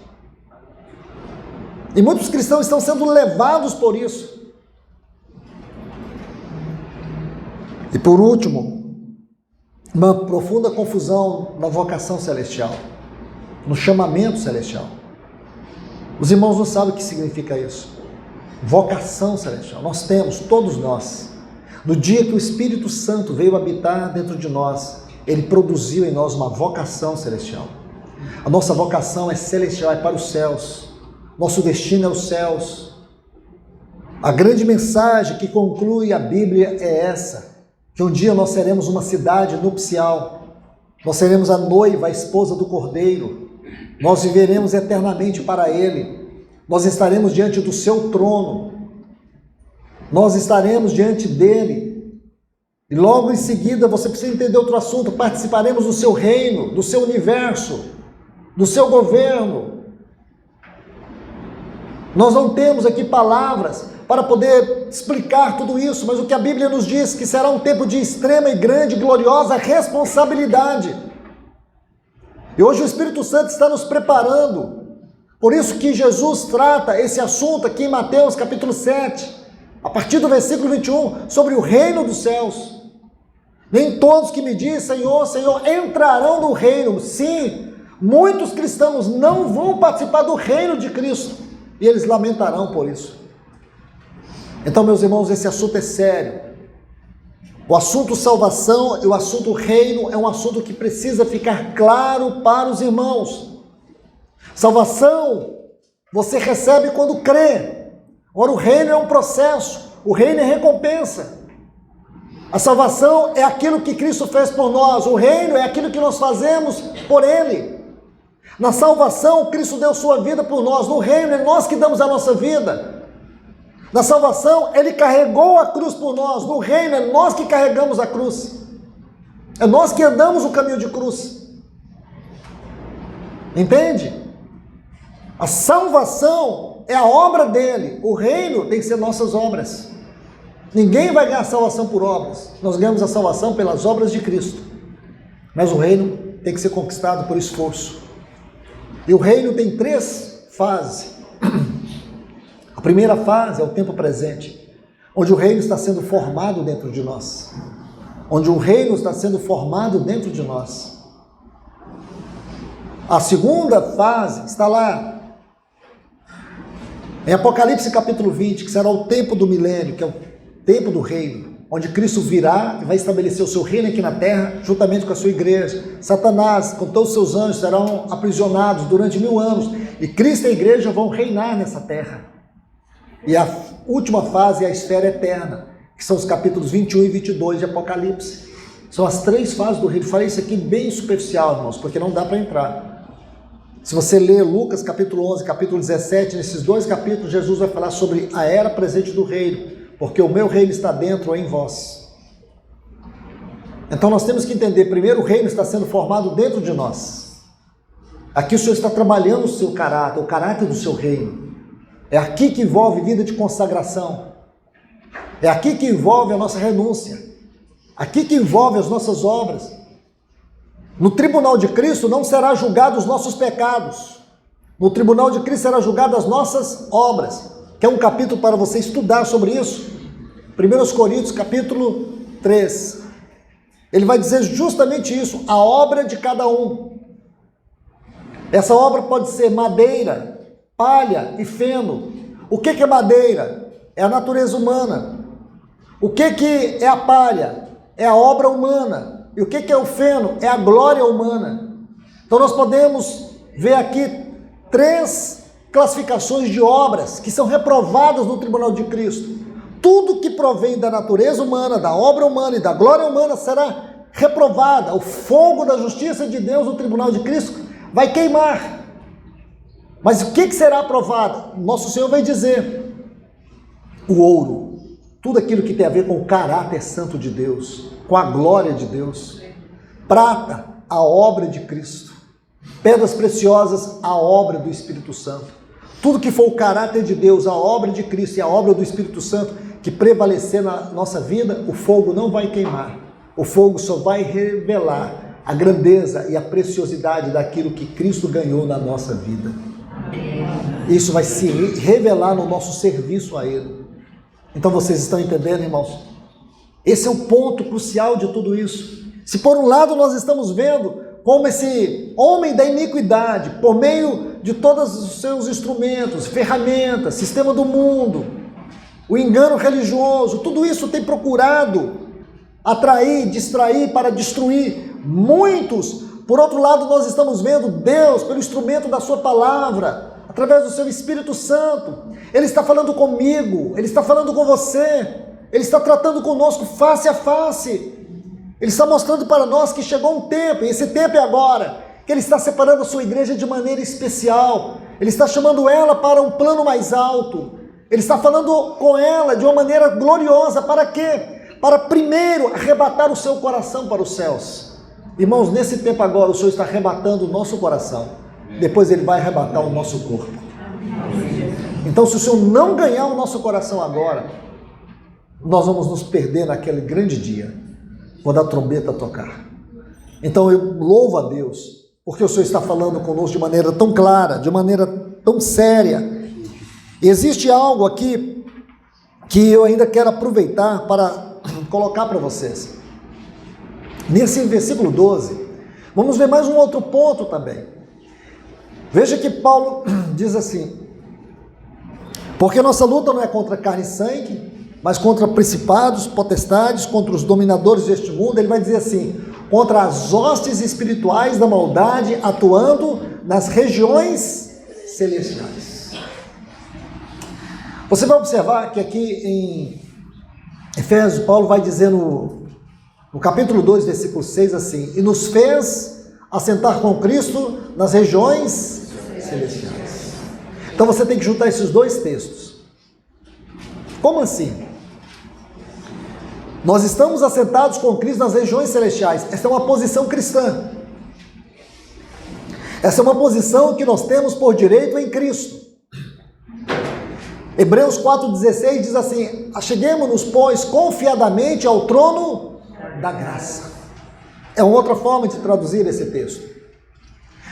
E muitos cristãos estão sendo levados por isso. E por último, uma profunda confusão na vocação celestial, no chamamento celestial. Os irmãos não sabem o que significa isso. Vocação celestial. Nós temos, todos nós. No dia que o Espírito Santo veio habitar dentro de nós, ele produziu em nós uma vocação celestial. A nossa vocação é celestial, é para os céus. Nosso destino é os céus. A grande mensagem que conclui a Bíblia é essa: que um dia nós seremos uma cidade nupcial, nós seremos a noiva, a esposa do Cordeiro, nós viveremos eternamente para Ele, nós estaremos diante do seu trono, nós estaremos diante dele, e logo em seguida, você precisa entender outro assunto, participaremos do seu reino, do seu universo, do seu governo. Nós não temos aqui palavras para poder explicar tudo isso, mas o que a Bíblia nos diz, que será um tempo de extrema e grande, gloriosa responsabilidade. E hoje o Espírito Santo está nos preparando. Por isso que Jesus trata esse assunto aqui em Mateus capítulo 7, a partir do versículo 21, sobre o reino dos céus. Nem todos que me dizem Senhor, Senhor, entrarão no reino. Sim, muitos cristãos não vão participar do reino de Cristo, e eles lamentarão por isso. Então, meus irmãos, esse assunto é sério. O assunto salvação e o assunto reino é um assunto que precisa ficar claro para os irmãos. Salvação você recebe quando crê. Agora, o reino é um processo, o reino é recompensa. A salvação é aquilo que Cristo fez por nós, o reino é aquilo que nós fazemos por Ele. Na salvação, Cristo deu sua vida por nós, no reino é nós que damos a nossa vida. Na salvação, Ele carregou a cruz por nós, no reino é nós que carregamos a cruz. É nós que andamos o caminho de cruz. Entende? A salvação é a obra dele, o reino tem que ser nossas obras. Ninguém vai ganhar salvação por obras, nós ganhamos a salvação pelas obras de Cristo. Mas o reino tem que ser conquistado por esforço. E o reino tem 3 fases. A primeira fase é o tempo presente, onde o reino está sendo formado dentro de nós. Onde o reino está sendo formado dentro de nós. A segunda fase está lá em Apocalipse capítulo 20, que será o tempo do milênio, que é o tempo do reino, onde Cristo virá e vai estabelecer o seu reino aqui na terra, juntamente com a sua igreja. Satanás, com todos os seus anjos, serão aprisionados durante 1000 anos, e Cristo e a igreja vão reinar nessa terra. E a última fase é a esfera eterna, que são os capítulos 21 e 22 de Apocalipse. São as 3 fases do reino. Falei isso aqui bem superficial, irmãos, porque não dá para entrar. Se você ler Lucas capítulo 11, capítulo 17, nesses 2 capítulos, Jesus vai falar sobre a era presente do reino, porque o meu reino está dentro em vós. Então nós temos que entender, primeiro o reino está sendo formado dentro de nós. Aqui o Senhor está trabalhando o seu caráter, o caráter do seu reino. É aqui que envolve vida de consagração. É aqui que envolve a nossa renúncia. Aqui que envolve as nossas obras. No tribunal de Cristo não será julgado os nossos pecados. No tribunal de Cristo será julgado as nossas obras. Que é um capítulo para você estudar sobre isso. 1 Coríntios capítulo 3. Ele vai dizer justamente isso, a obra de cada um. Essa obra pode ser madeira, palha e feno. O que é madeira? É a natureza humana. O que é a palha? É a obra humana. E o que é o feno? É a glória humana. Então nós podemos ver aqui 3 classificações de obras que são reprovadas no tribunal de Cristo. Tudo que provém da natureza humana, da obra humana e da glória humana será reprovada. O fogo da justiça de Deus no tribunal de Cristo vai queimar. Mas o que será aprovado? Nosso Senhor vai dizer: o ouro, tudo aquilo que tem a ver com o caráter santo de Deus, com a glória de Deus. Prata, a obra de Cristo. Pedras preciosas, a obra do Espírito Santo. Tudo que for o caráter de Deus, a obra de Cristo e a obra do Espírito Santo que prevalecer na nossa vida, o fogo não vai queimar. O fogo só vai revelar a grandeza e a preciosidade daquilo que Cristo ganhou na nossa vida. Isso vai se revelar no nosso serviço a Ele. Então vocês estão entendendo, irmãos? Esse é o ponto crucial de tudo isso. Se por um lado nós estamos vendo como esse homem da iniquidade, por meio de todos os seus instrumentos, ferramentas, sistema do mundo, o engano religioso, tudo isso tem procurado atrair, distrair para destruir muitos. Por outro lado, nós estamos vendo Deus, pelo instrumento da sua palavra, através do seu Espírito Santo. Ele está falando comigo, Ele está falando com você, Ele está tratando conosco face a face. Ele está mostrando para nós que chegou um tempo, e esse tempo é agora, que Ele está separando a sua igreja de maneira especial. Ele está chamando ela para um plano mais alto. Ele está falando com ela de uma maneira gloriosa. Para quê? Para primeiro arrebatar o seu coração para os céus. Irmãos, nesse tempo agora o Senhor está arrebatando o nosso coração. Depois Ele vai arrebatar o nosso corpo. Então, se o Senhor não ganhar o nosso coração agora, nós vamos nos perder naquele grande dia, quando a trombeta tocar. Então eu louvo a Deus, porque o Senhor está falando conosco de maneira tão clara, de maneira tão séria. E existe algo aqui que eu ainda quero aproveitar para colocar para vocês. Nesse versículo 12, vamos ver mais um outro ponto também. Veja que Paulo diz assim: porque nossa luta não é contra carne e sangue, mas contra principados, potestades, contra os dominadores deste mundo. Ele vai dizer assim, contra as hostes espirituais da maldade atuando nas regiões celestiais. Você vai observar que aqui em Efésios, Paulo vai dizer no capítulo 2, versículo 6 assim, e nos fez assentar com Cristo nas regiões celestiais. Então você tem que juntar esses dois textos. Como assim? Nós estamos assentados com Cristo nas regiões celestiais. Essa é uma posição cristã. Essa é uma posição que nós temos por direito em Cristo. Hebreus 4,16 diz assim, acheguemo-nos, pois, confiadamente ao trono da graça. É uma outra forma de traduzir esse texto.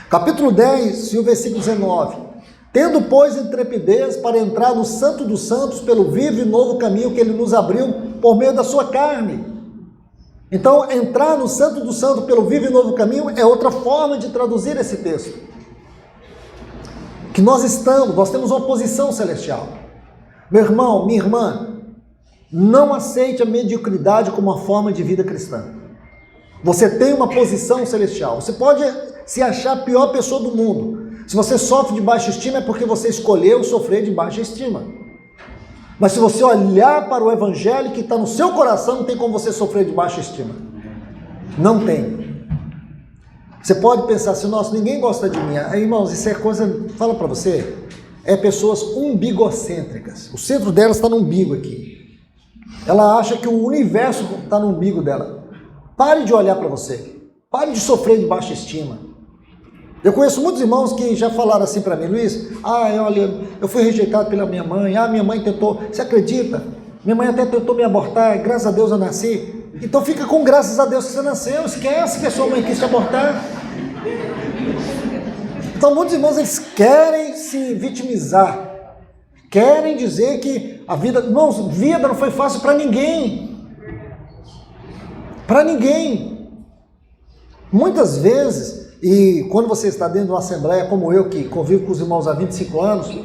Capítulo 10, e o versículo 19. Tendo, pois, intrepidez para entrar no Santo dos Santos pelo vivo e novo caminho que ele nos abriu por meio da sua carne. Então, entrar no Santo dos Santos pelo vivo e novo caminho é outra forma de traduzir esse texto. Que nós temos uma posição celestial. Meu irmão, minha irmã, não aceite a mediocridade como uma forma de vida cristã. Você tem uma posição celestial. Você pode se achar a pior pessoa do mundo. Se você sofre de baixa estima é porque você escolheu sofrer de baixa estima. Mas se você olhar para o evangelho que está no seu coração, não tem como você sofrer de baixa estima. Não tem. Você pode pensar assim, nossa, ninguém gosta de mim. Aí, irmãos, isso é coisa, fala para você, é pessoas umbigocêntricas. O centro delas está no umbigo aqui. Ela acha que o universo está no umbigo dela. Pare de olhar para você. Pare de sofrer de baixa estima. Eu conheço muitos irmãos que já falaram assim para mim, Luiz, olha, eu fui rejeitado pela minha mãe, minha mãe tentou, você acredita? Minha mãe até tentou me abortar, graças a Deus eu nasci. Então fica com graças a Deus que você nasceu, esquece que a sua mãe quis te abortar. Então muitos irmãos, eles querem se vitimizar, querem dizer que a vida, irmãos, vida não foi fácil para ninguém. Para ninguém. Muitas vezes, e quando você está dentro de uma assembleia como eu, que convivo com os irmãos há 25 anos,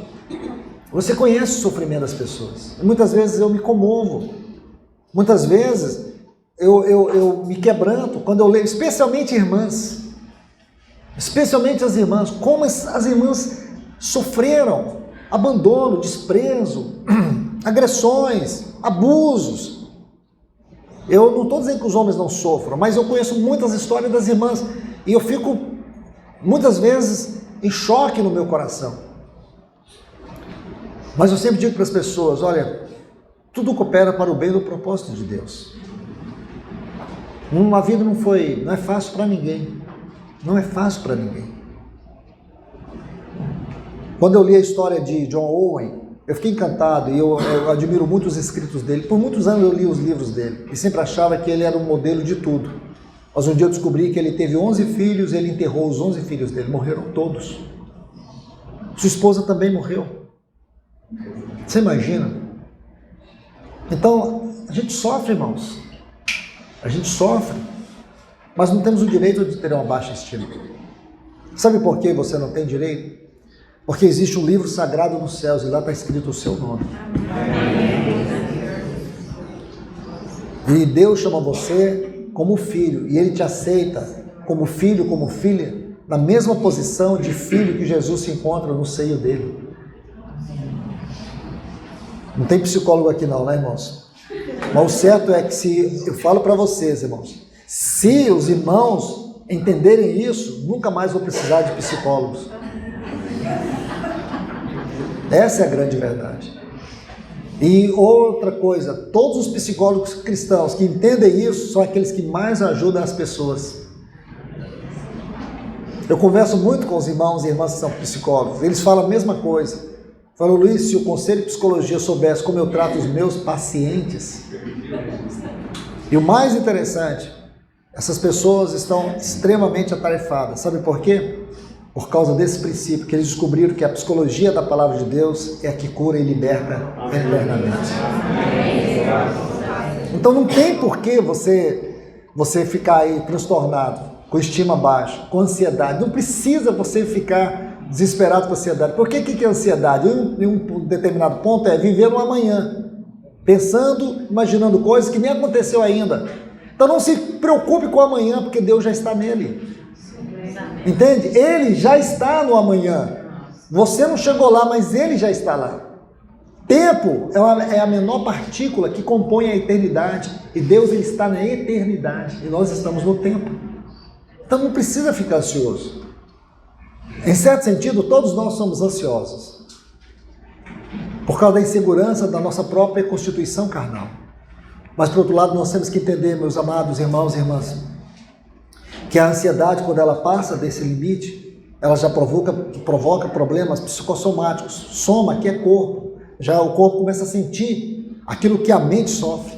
você conhece o sofrimento das pessoas. E muitas vezes eu me comovo. Muitas vezes eu me quebranto quando eu leio, especialmente irmãs. Especialmente as irmãs. Como as irmãs sofreram abandono, desprezo, agressões, abusos. Eu não estou dizendo que os homens não sofram, mas eu conheço muitas histórias das irmãs. E eu fico, muitas vezes, em choque no meu coração. Mas eu sempre digo para as pessoas, olha, tudo coopera para o bem do propósito de Deus. Uma vida não é fácil para ninguém. Não é fácil para ninguém. Quando eu li a história de John Owen, eu fiquei encantado e eu admiro muito os escritos dele. Por muitos anos eu li os livros dele e sempre achava que ele era um modelo de tudo. Mas um dia eu descobri que ele teve 11 filhos, ele enterrou os 11 filhos dele, morreram todos. Sua esposa também morreu. Você imagina? Então, a gente sofre, irmãos. A gente sofre, mas não temos o direito de ter uma baixa estima. Sabe por que você não tem direito? Porque existe um livro sagrado nos céus e lá está escrito o seu nome. E Deus chama você como filho, e Ele te aceita como filho, como filha, na mesma posição de filho que Jesus se encontra no seio dele. Não tem psicólogo aqui não, né, irmãos? Mas o certo é que se, eu falo para vocês, irmãos, se os irmãos entenderem isso, nunca mais vou precisar de psicólogos. Essa é a grande verdade. E outra coisa, todos os psicólogos cristãos que entendem isso são aqueles que mais ajudam as pessoas. Eu converso muito com os irmãos e irmãs que são psicólogos, eles falam a mesma coisa. Falam, Luiz, se o Conselho de Psicologia soubesse como eu trato os meus pacientes. E o mais interessante, essas pessoas estão extremamente atarefadas. Sabe por quê? Por causa desse princípio, que eles descobriram que a psicologia da palavra de Deus é a que cura e liberta eternamente. Então não tem por que você ficar aí transtornado, com estima baixa, com ansiedade. Não precisa você ficar desesperado com ansiedade. Por que é ansiedade? Em um determinado ponto é viver no amanhã. pensando, imaginando coisas que nem aconteceu ainda. Então não se preocupe com o amanhã, porque Deus já está nele. Entende? Ele já está no amanhã. Você não chegou lá, mas ele já está lá. Tempo é a menor partícula que compõe a eternidade. E Deus, ele está na eternidade. E nós estamos no tempo. Então não precisa ficar ansioso. Em certo sentido, todos nós somos ansiosos. Por causa da insegurança da nossa própria constituição carnal. Mas, por outro lado, nós temos que entender, meus amados irmãos e irmãs, que a ansiedade, quando ela passa desse limite, ela já provoca problemas psicossomáticos. Soma, que é corpo. Já o corpo começa a sentir aquilo que a mente sofre.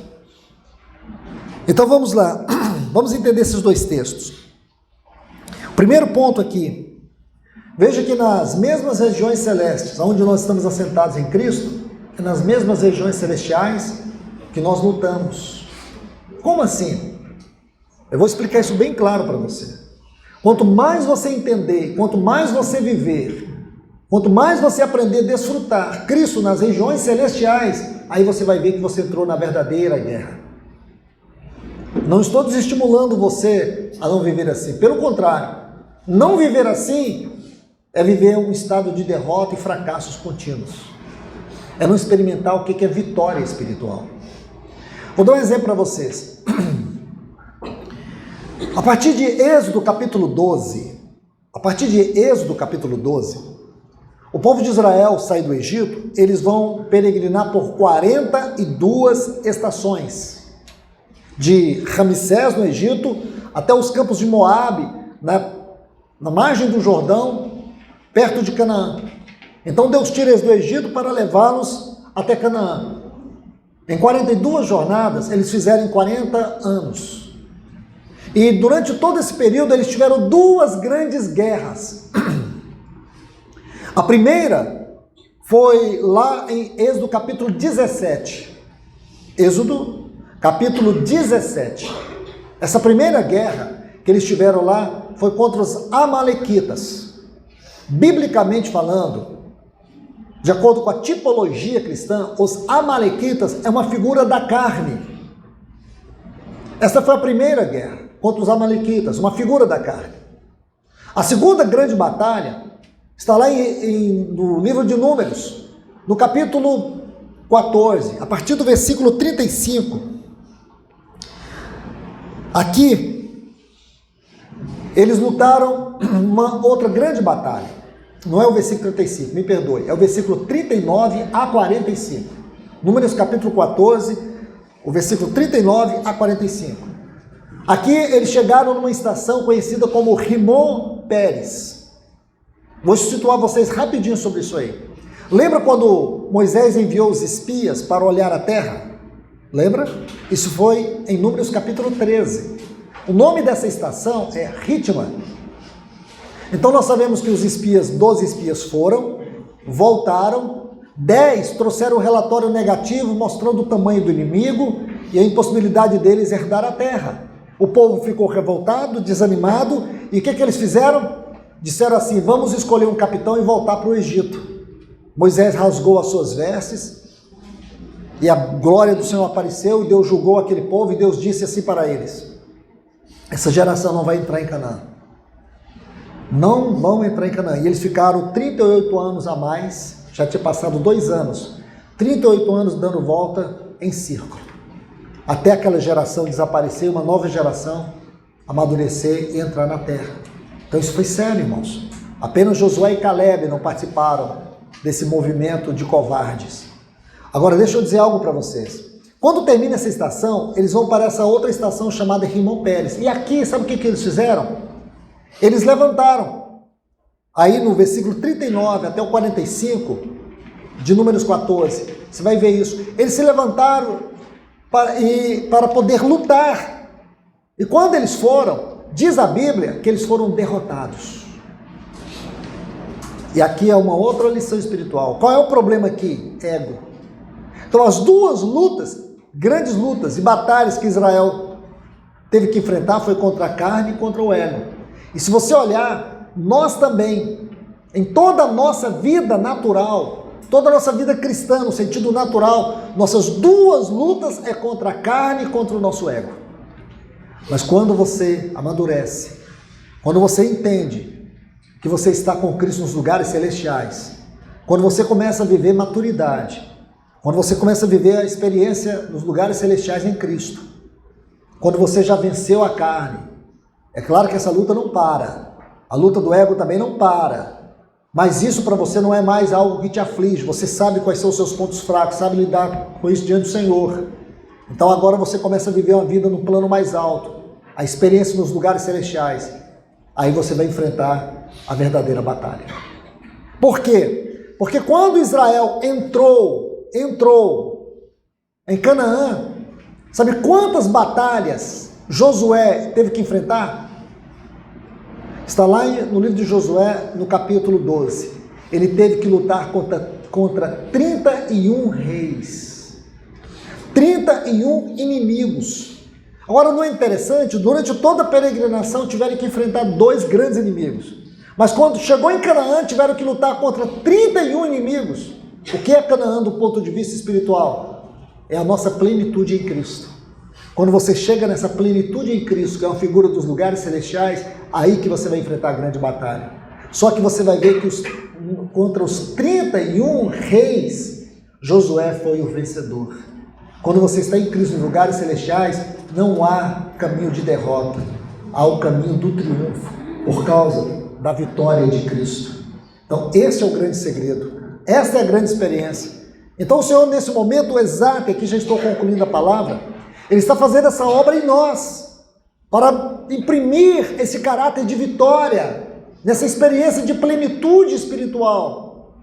Então vamos lá, vamos entender esses dois textos. O primeiro ponto aqui, veja que nas mesmas regiões celestes, onde nós estamos assentados em Cristo, é nas mesmas regiões celestiais que nós lutamos. Como assim? Eu vou explicar isso bem claro para você. Quanto mais você entender, quanto mais você viver, quanto mais você aprender a desfrutar Cristo nas regiões celestiais, aí você vai ver que você entrou na verdadeira guerra. Não estou desestimulando você a não viver assim. Pelo contrário, não viver assim é viver um estado de derrota e fracassos contínuos. É não experimentar o que é vitória espiritual. Vou dar um exemplo para vocês. A partir de Êxodo capítulo 12, o povo de Israel sai do Egito, eles vão peregrinar por 42 estações. De Ramsés, no Egito, até os campos de Moabe, na margem do Jordão, perto de Canaã. Então Deus tira eles do Egito para levá-los até Canaã. Em 42 jornadas, eles fizeram 40 anos. E durante todo esse período, eles tiveram duas grandes guerras. A primeira foi lá em Êxodo capítulo 17. Êxodo capítulo 17. Essa primeira guerra que eles tiveram lá foi contra os amalequitas. Biblicamente falando, de acordo com a tipologia cristã, os amalequitas é uma figura da carne. Essa foi a primeira guerra contra os amalequitas, uma figura da carne. A segunda grande batalha está lá no livro de Números, no capítulo 14, a partir do versículo 35. Aqui, eles lutaram uma outra grande batalha. Não é o versículo 35, me perdoe, é o versículo 39 a 45. Números capítulo 14, o versículo 39 a 45. Aqui eles chegaram numa estação conhecida como Rimon Pérez. Vou situar vocês rapidinho sobre isso aí. Lembra quando Moisés enviou os espias para olhar a terra? Lembra? Isso foi em Números capítulo 13. O nome dessa estação é Ritma. Então nós sabemos que os espias, 12 espias foram, voltaram, 10 trouxeram um relatório negativo mostrando o tamanho do inimigo e a impossibilidade deles herdar a terra. O povo ficou revoltado, desanimado, e o que eles fizeram? Disseram assim: vamos escolher um capitão e voltar para o Egito. Moisés rasgou as suas vestes, e a glória do Senhor apareceu, e Deus julgou aquele povo, e Deus disse assim para eles: essa geração não vai entrar em Canaã. Não vão entrar em Canaã. E eles ficaram 38 anos a mais, já tinha passado 2 anos, 38 anos dando volta em círculo. Até aquela geração desaparecer, uma nova geração amadurecer e entrar na terra. Então isso foi sério, irmãos. Apenas Josué e Caleb não participaram desse movimento de covardes. Agora deixa eu dizer algo para vocês. Quando termina essa estação, eles vão para essa outra estação chamada Rimon Pérez. E aqui, sabe o que eles fizeram? Eles levantaram. Aí no versículo 39 até o 45 de Números 14, você vai ver isso. Eles se levantaram para poder lutar. E quando eles foram, diz a Bíblia que eles foram derrotados. E aqui é uma outra lição espiritual. Qual é o problema aqui? Ego. Então as duas lutas, grandes lutas e batalhas que Israel teve que enfrentar foi contra a carne e contra o ego. E se você olhar, nós também, em toda a nossa vida natural, toda a nossa vida cristã, no sentido natural, nossas duas lutas é contra a carne e contra o nosso ego. Mas quando você amadurece, quando você entende que você está com Cristo nos lugares celestiais, quando você começa a viver maturidade, quando você começa a viver a experiência nos lugares celestiais em Cristo, quando você já venceu a carne, é claro que essa luta não para, a luta do ego também não para, mas isso para você não é mais algo que te aflige, você sabe quais são os seus pontos fracos, sabe lidar com isso diante do Senhor. Então agora você começa a viver uma vida no plano mais alto, a experiência nos lugares celestiais. Aí você vai enfrentar a verdadeira batalha. Por quê? Porque quando Israel entrou em Canaã, sabe quantas batalhas Josué teve que enfrentar? Está lá no livro de Josué, no capítulo 12. Ele teve que lutar contra 31 reis. 31 inimigos. Agora, não é interessante? Durante toda a peregrinação tiveram que enfrentar 2 grandes inimigos. Mas quando chegou em Canaã, tiveram que lutar contra 31 inimigos. O que é Canaã do ponto de vista espiritual? É a nossa plenitude em Cristo. Quando você chega nessa plenitude em Cristo, que é uma figura dos lugares celestiais, aí que você vai enfrentar a grande batalha. Só que você vai ver que contra os 31 reis, Josué foi o vencedor. Quando você está em Cristo nos lugares celestiais, não há caminho de derrota, há o caminho do triunfo, por causa da vitória de Cristo. Então esse é o grande segredo, essa é a grande experiência. Então o Senhor, nesse momento exato, aqui já estou concluindo a palavra, Ele está fazendo essa obra em nós, para imprimir esse caráter de vitória, nessa experiência de plenitude espiritual.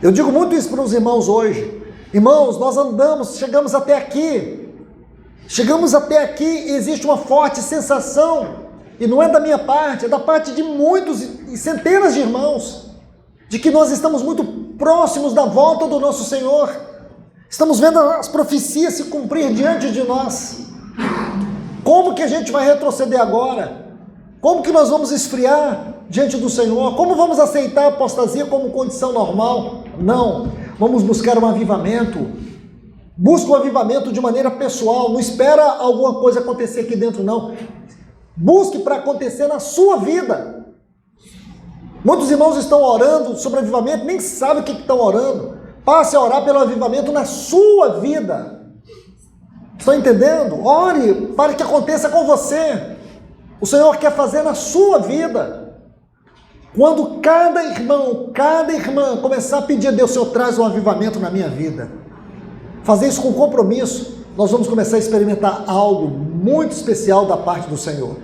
Eu digo muito isso para os irmãos hoje. Irmãos, nós andamos, chegamos até aqui, e existe uma forte sensação, e não é da minha parte, é da parte de muitos e centenas de irmãos, de que nós estamos muito próximos da volta do nosso Senhor. Estamos vendo as profecias se cumprir diante de nós. Como que a gente vai retroceder agora? Como que nós vamos esfriar diante do Senhor? Como vamos aceitar a apostasia como condição normal? Não. Vamos buscar um avivamento. Busca o avivamento de maneira pessoal. Não espera alguma coisa acontecer aqui dentro, não. Busque para acontecer na sua vida. Muitos irmãos estão orando sobre avivamento, nem sabem o que estão orando. Passe a orar pelo avivamento na sua vida. Estão entendendo? Ore para que aconteça com você. O Senhor quer fazer na sua vida. Quando cada irmão, cada irmã começar a pedir a Deus, Senhor, traz um avivamento na minha vida. Fazer isso com compromisso, nós vamos começar a experimentar algo muito especial da parte do Senhor.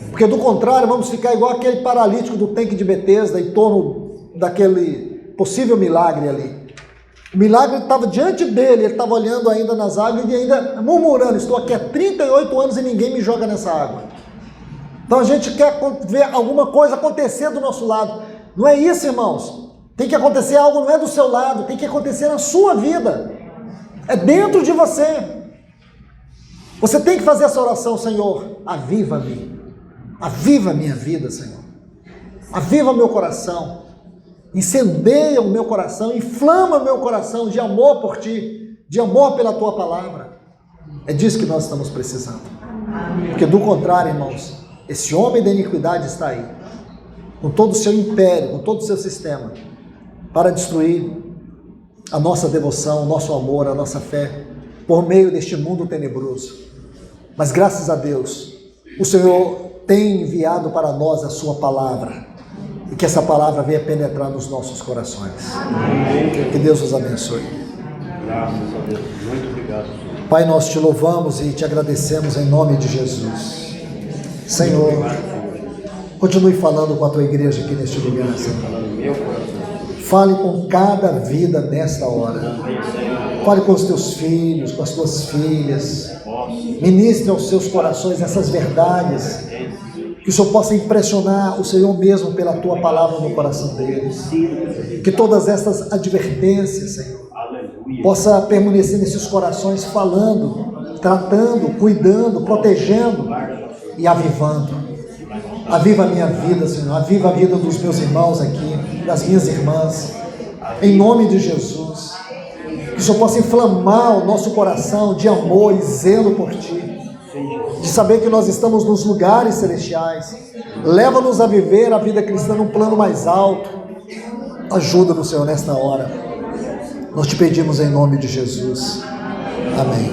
Porque do contrário, vamos ficar igual aquele paralítico do tanque de Betesda, em torno daquele possível milagre ali. O milagre estava diante dele, ele estava olhando ainda nas águas e ainda murmurando, estou aqui há 38 anos e ninguém me joga nessa água. Então a gente quer ver alguma coisa acontecer do nosso lado. Não é isso, irmãos. Tem que acontecer algo, não é do seu lado, tem que acontecer na sua vida. É dentro de você. Você tem que fazer essa oração, Senhor, aviva-me. Aviva a minha vida, Senhor. Aviva meu coração. Incendeia o meu coração, inflama o meu coração de amor por Ti, de amor pela Tua palavra. É disso que nós estamos precisando. Porque do contrário, irmãos, esse homem da iniquidade está aí, com todo o seu império, com todo o seu sistema, para destruir a nossa devoção, o nosso amor, a nossa fé, por meio deste mundo tenebroso. Mas graças a Deus, o Senhor tem enviado para nós a sua palavra, e que essa palavra venha penetrar nos nossos corações. Amém. Que Deus os abençoe. Graças a Deus. Muito obrigado, Senhor. Pai, nós te louvamos e te agradecemos em nome de Jesus. Senhor, continue falando com a tua igreja aqui neste lugar, Senhor. Fale com cada vida nesta hora. Fale com os teus filhos, com as tuas filhas. Ministre aos seus corações essas verdades. Que o Senhor possa impressionar o Senhor mesmo pela Tua palavra no coração deles. Que todas estas advertências, Senhor, possa permanecer nesses corações, falando, tratando, cuidando, protegendo e avivando. Aviva a minha vida, Senhor. Aviva a vida dos meus irmãos aqui, das minhas irmãs. em nome de Jesus. Que o Senhor possa inflamar o nosso coração de amor e zelo por Ti, de saber que nós estamos nos lugares celestiais. Leva-nos a viver a vida cristã num plano mais alto. Ajuda-nos, Senhor, nesta hora. Nós te pedimos em nome de Jesus. Amém.